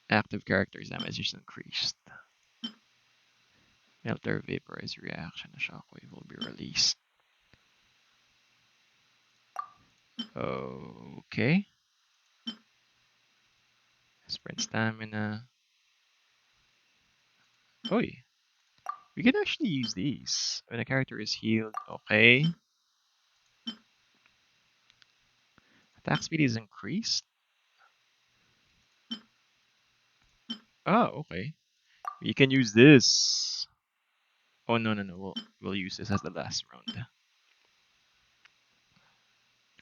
active character's damage is increased. Melter vaporize reaction, a shockwave will be released. Okay. Sprint stamina. Oi, we can actually use these when a character is healed. Okay. Attack speed is increased. Oh, okay. We can use this. Oh no no no. We'll use this as the last round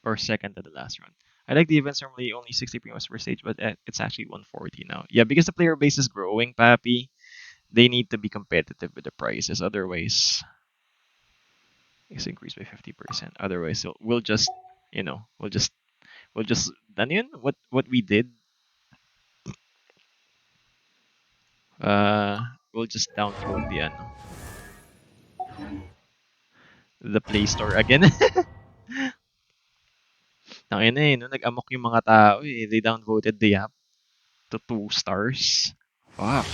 or second to the last round. I like the events normally only 60 promos per stage, but it's actually 140 now. Yeah, because the player base is growing, Pappy. They need to be competitive with the prices. Otherwise, it's increased by 50%. Otherwise, we'll just, you know, we'll just done yun. What we did. Uh, we'll just downvote the Play Store again. Tangina eh, no, nag-amok yung mga tao eh. They downvoted the app to 2 stars. Fuck.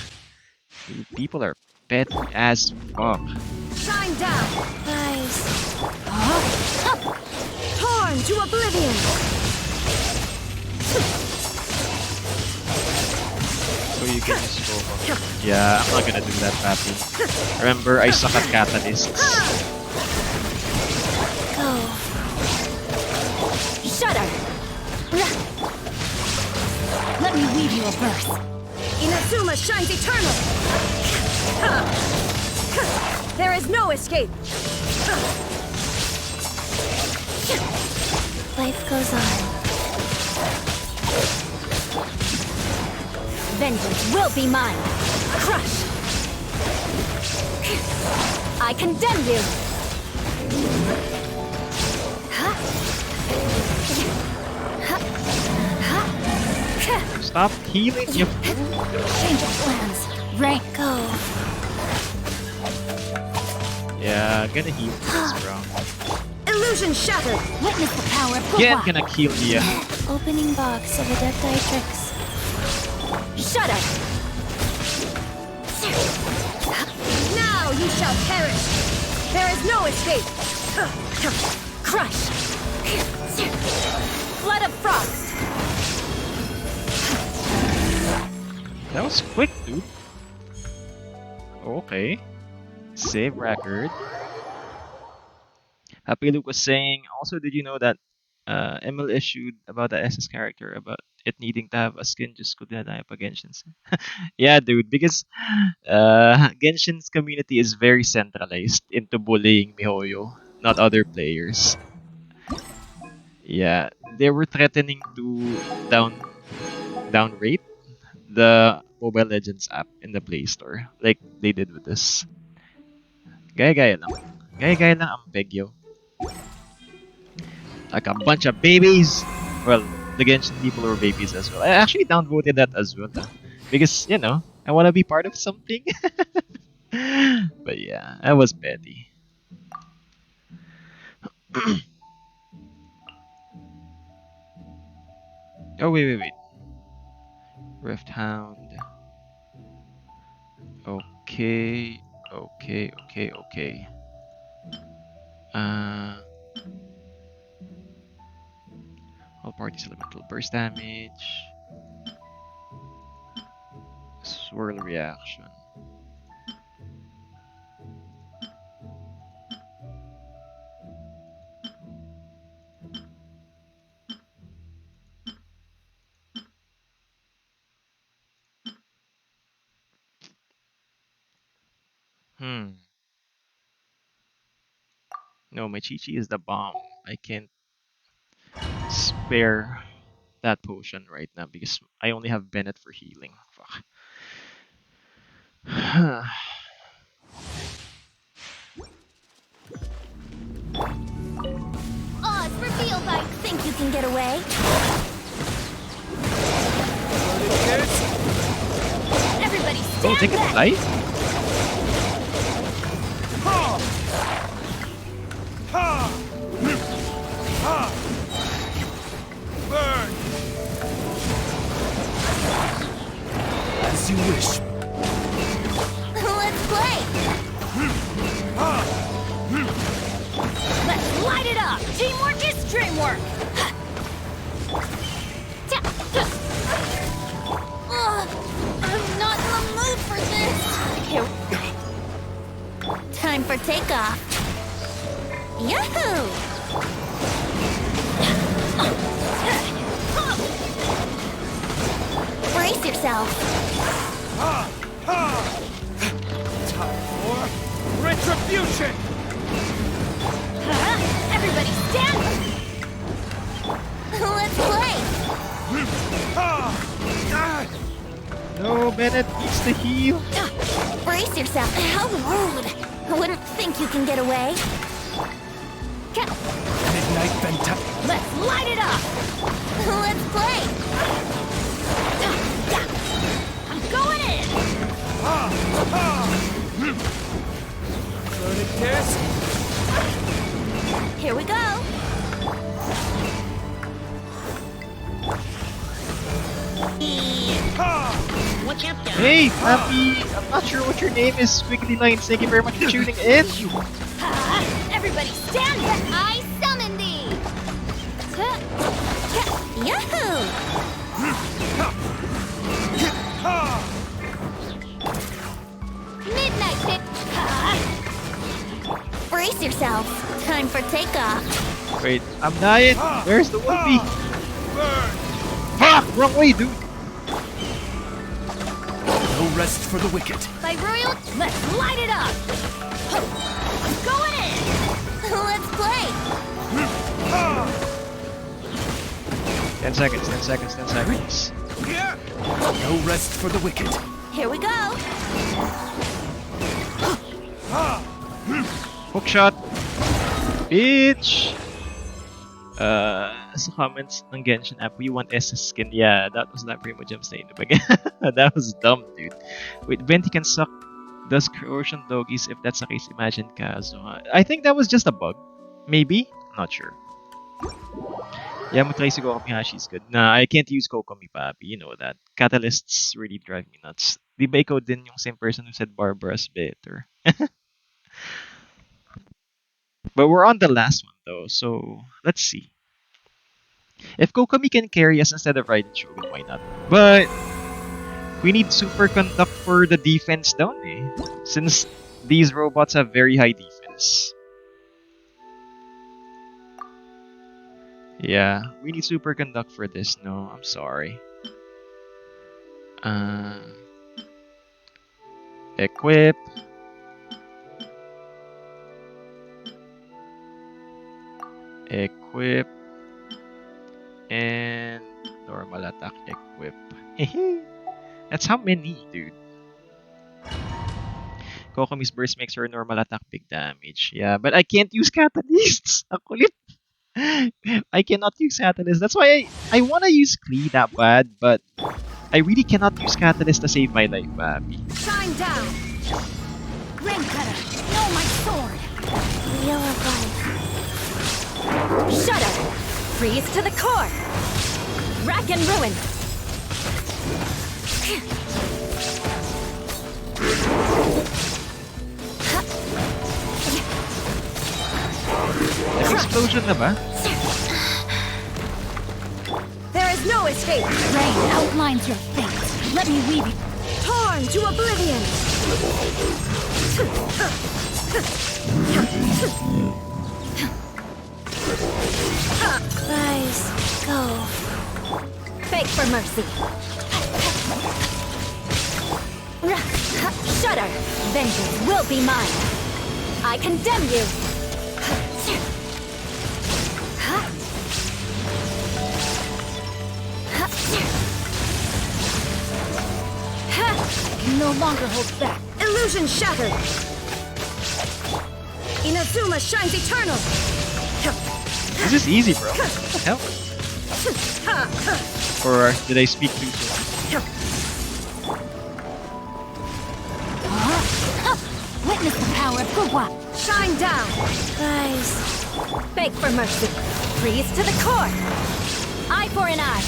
People are petty as fuck. Shine down! Nice. Huh? Torn to oblivion! So you can just go for... Yeah, I'm not gonna do that, Pappy. Remember, I suck at catalysts. Go. Shudder! Let me weave you a verse. Inazuma shines eternal! There is no escape! Life goes on. Vengeance will be mine! Crush! I condemn you! Stop healing, you... Change of plans. Rank go. Yeah, gonna heal this, bro. Illusion shattered. Witness the power of Again, Gua. gonna kill you. Opening box of Adeptitrix. Shudder. Now you shall perish. There is no escape. Crush. Flood of frost. That was quick, dude. Okay. Save record. Happy Luke was saying, also, did you know that ML issued about the SS character about it needing to have a skin just could not die up Genshin? Yeah, dude, because Genshin's community is very centralized into bullying Mihoyo, not other players. Yeah, they were threatening to downrate the Mobile Legends app in the Play Store, like they did with this. Gaya-gaya lang. Gaya-gaya lang ang Pegyo. Like a bunch of babies. Well, the Genshin people were babies as well. I actually downvoted that as well. Because, you know, I want to be part of something. But yeah, I was petty. Oh, wait. Rift Hound. Okay. Uh, all parties elemental burst damage. Swirl reaction. Hmm. No, my Chi-Chi is the bomb. I can't spare that potion right now because I only have Bennett for healing. Fuck. Oz, reveal thy... Think you can get away? Everybody Oh, stand they can back! fly? Burn! As you wish. Let's play! Let's light it up! Teamwork is dreamwork! I'm not in the mood for this! Here. Time for takeoff! Yahoo! Brace yourself! Time for retribution! Everybody stand! Let's play! No, Bennett needs to heal. Brace yourself! How rude! I wouldn't think you can get away. Midnight Venta. Let's light it up! Let's play! I'm going in! Loaded disc. Here we go! What's up, there? Hey, Happy! I'm not sure what your name is, Squiggly Lines. Thank you very much for tuning in. Everybody stand back! I summon thee! Yahoo! Midnight pit! Brace yourself! Time for takeoff! Wait, I'm dying. Where's the Wolfie? Burn! Fuck! Wrong way, dude. No rest for the wicked. By royal, let's light it up! I'm going in! Let's play! 10 seconds, 10 seconds, 10 seconds. No rest for the wicked. Here we go! Hook shot. Bitch! Sa comments ng Genshin app, we want SS skin. Yeah, that was not Primo Jump saying it again. That was dumb, dude. Wait, Venti can suck does Croatian doggies. If that's the case, imagine Kazuha. I think that was just a bug. Maybe? Not sure. Yeah, mag-try si Kokomi Hashi's good. Nah, I can't use Kokomi, papi. You know that. Catalysts really drive me nuts. Di ba ikaw din yung same person who said Barbara's better? But we're on the last one though, so let's see. If Kokomi can carry us instead of Raiden Shogun, why not? But we need superconduct for the defense down eh. Since these robots have very high defense. Yeah, we need superconduct for this. No, I'm sorry. Equip. Equip. And normal attack equip. That's how many, dude. Kokomi's burst makes her normal attack big damage. Yeah, but I can't use catalysts. Ang kulit. I cannot use catalyst. That's why I want to use Klee that bad, but I really cannot use catalyst to save my life, Abby. Shine down! Rain cutter, know my sword! Wheel of life. Shut up! Freeze to the core! Rack and ruin. Explosion na ba? There is no escape. Rain outlines your fate. Let me weave you. Torn to oblivion. Rise, go. Beg for mercy. Shudder. Vengeance will be mine. I condemn you. I can no longer hold back. Illusion shattered. Inazuma shines eternal. This is easy, bro. What the hell? Or did I speak too soon? Witness the power of Gugwa. Shine down. Rise. Beg for mercy. Freeze to the core. Eye for an eye.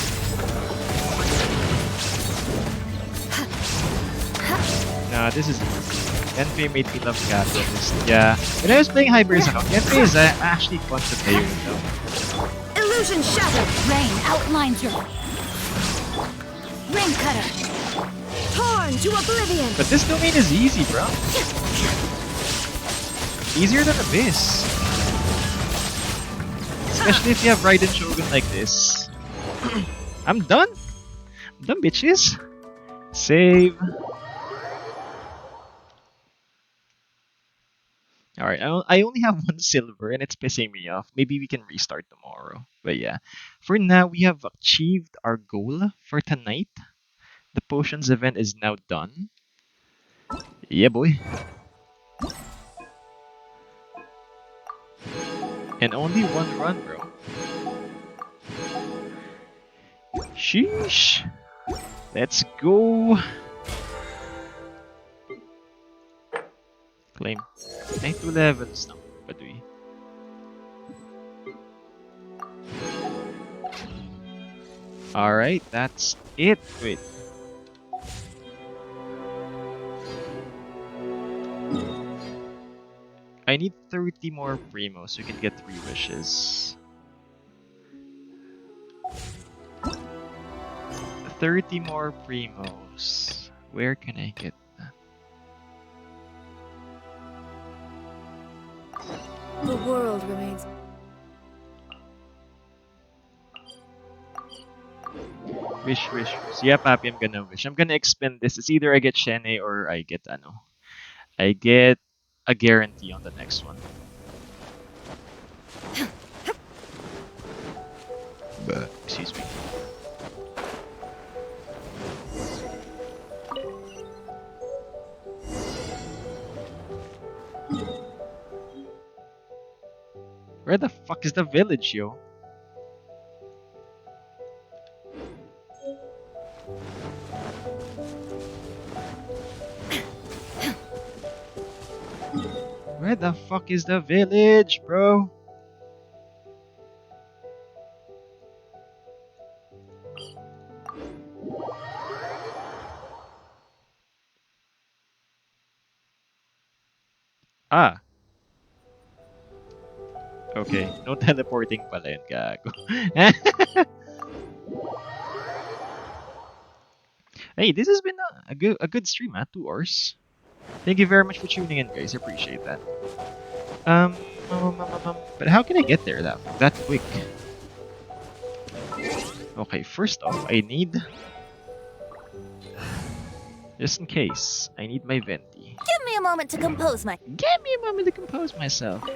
Nah, this is easy. Genpei made me love Catalyst. Yeah. When I was playing Hybrids, Genpei is actually fun to play with, though. Illusion shattered. Rain outlines your ring cutter. Torn to oblivion. But this domain is easy, bro. Easier than Abyss. Especially if you have Raiden Shogun like this. I'm done. I'm done, bitches. Save. Alright, I only have one silver and it's pissing me off. Maybe we can restart tomorrow. But yeah. For now, we have achieved our goal for tonight. The potions event is now done. Yeah, boy. And only one run, bro. Sheesh. Let's go. Claim. 9 to 11s now. What do we? Alright, that's it. Wait. I need 30 more primos so we can get 3 wishes. 30 more primos. Where can I get that? The world remains. Wish. Yeah, Papi, I'm gonna wish. I'm gonna expend this. It's either I get Shene or I get I get a guarantee on the next one. Excuse me. Where the fuck is the village, yo? Where the fuck is the village, bro? Ah. Okay, no teleporting pala yun, gago. Hey, this has been a good stream, 2 hours. Thank you very much for tuning in, guys. I appreciate that. But how can I get there that quick? Okay, first off, I need, just in case, I need my venti. Give me a moment to compose my. Give me a moment to compose myself.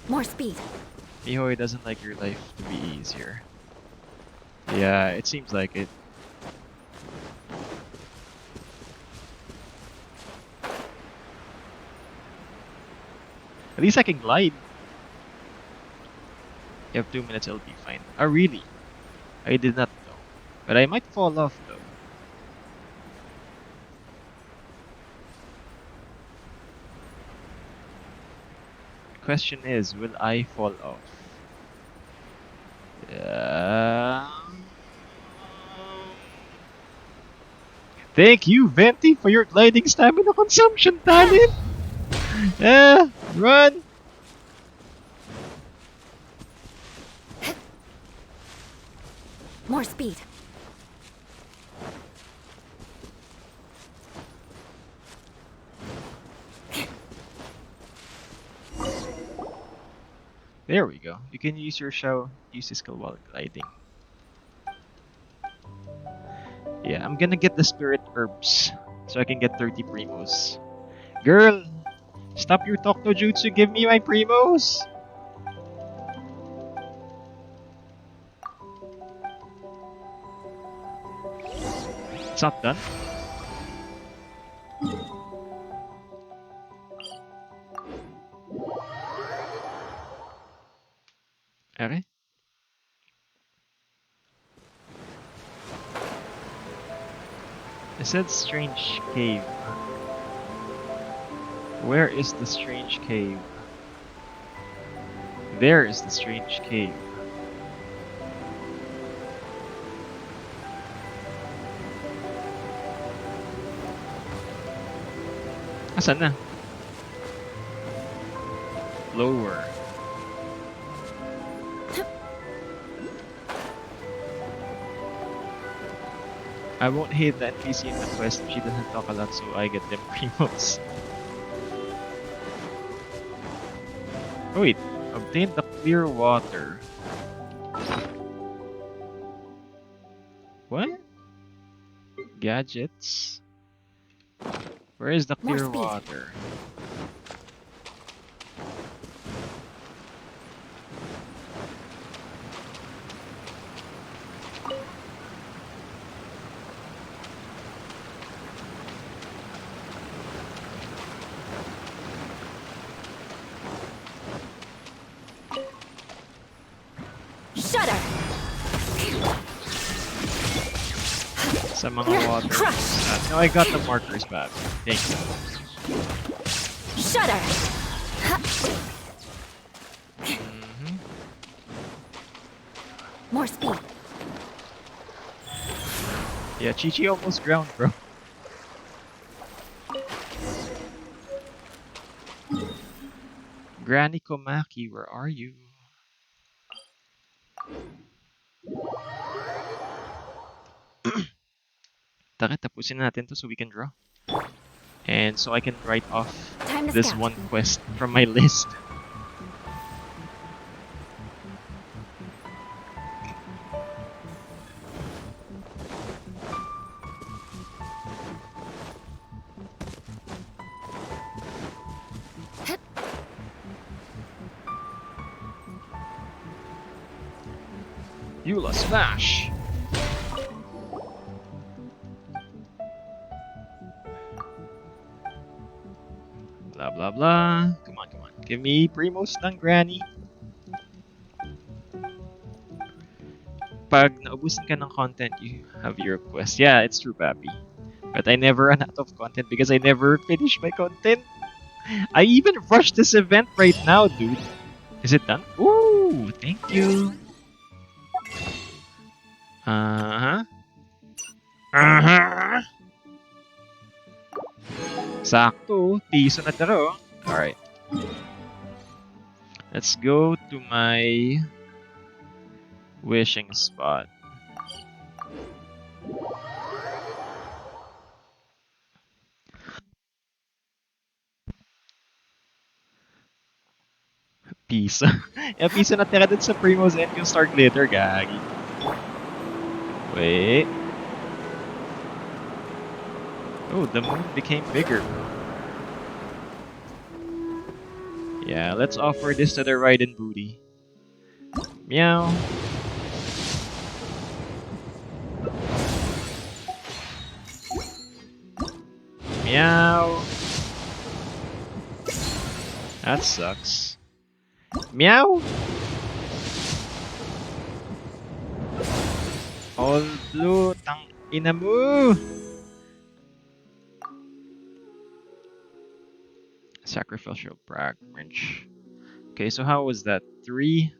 More speed. Mihoy doesn't like your life to be easier. Yeah, it seems like it. At least I can glide. You have 2 minutes, it'll be fine. Oh, really? I did not know. But I might fall off though. Question is, will I fall off? Yeah. Thank you, Venti, for your gliding stamina consumption talent. Yeah, run. More speed. There we go. You can use your shell, use the skill while gliding. Yeah, I'm gonna get the spirit herbs so I can get 30 primos. Girl, stop your talk no jutsu, give me my primos! It's not done? Okay. It said strange cave. Where is the strange cave? There is the strange cave. Asan na? Lower. I won't hate the NPC in the quest if she doesn't talk a lot, so I get them primos. Oh wait, obtain the clear water. What? Gadgets? Where is the More clear speed. water? Shudder. Sa mga water. No, I got the markers back. Thank you. Shudder. More speed. Yeah, Chi-Chi almost drowned, bro. Granny Komaki, where are you? Tara, tapusin natin to so we can draw. And so I can write off Time to this scout. one quest from my list. Eula Smash! Blah blah blah. Come on, come on. Give me Primos ng Granny. Pag naubusan ka ng content, you have your quest. Yeah, it's true, Papi. But I never run out of content because I never finish my content. I even rushed this event right now, dude. Is it done? Ooh, thank you. Uh-huh. Uh-huh. Sakto. Piso na taro. Alright. Let's go to my wishing spot. Piso. Yeah, piso na tira dun sa Primos and yung Star Glitter, gagi. Wait. Oh, the moon became bigger. Yeah, let's offer this to the Raiden booty. Meow. Meow. That sucks. Meow. All blue, tang ina mo. Sacrificial fragment. Okay, so how was that? 3,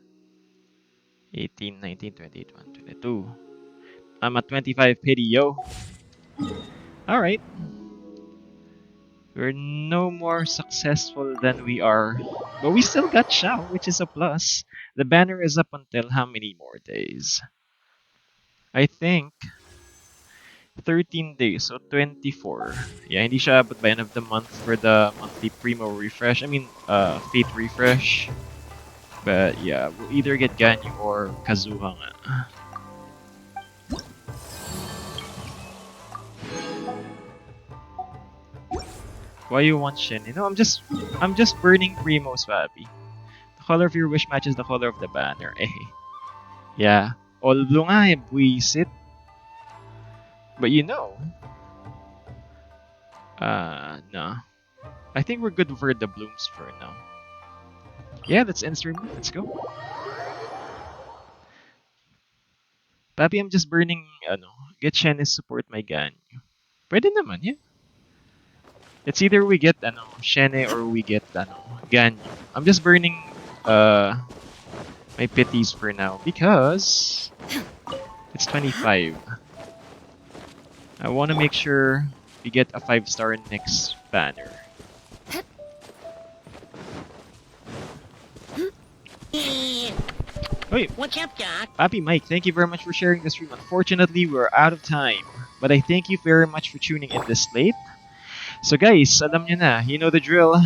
18, 19, 20, 21, 22. I'm at 25 pity, yo. Alright. We're no more successful than we are. But we still got Shao, which is a plus. The banner is up until how many more days? I think 13 days, so 24. Yeah, hindi siya abot by end of the month for the monthly Primo refresh. I mean, Fate refresh. But yeah, we'll either get Ganyu or Kazuha nga. Why you want Shin? You know, I'm just burning Primos, Fabi. The color of your wish matches the color of the banner. Eh. Yeah. Although nga buisit. But you know. No. I think we're good for the blooms for now. Yeah, let's end stream. Let's go. Papi, I'm just burning, get Shen's support my Ganyu. Pwede naman, yeah. It's either we get, Shene or we get, Ganyu. I'm just burning, my pities for now because it's 25. I want to make sure we get a 5-star next banner. Wait, What's up, Doc? Papi Mike, thank you very much for sharing the stream. Unfortunately, we're out of time. But I thank you very much for tuning in this late. So guys, alam nyo na, you know the drill.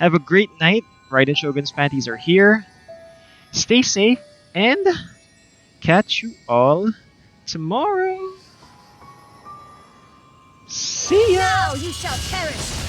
Have a great night. Raiden Shogun's panties are here. Stay safe and catch you all tomorrow. See ya! Now you shall perish!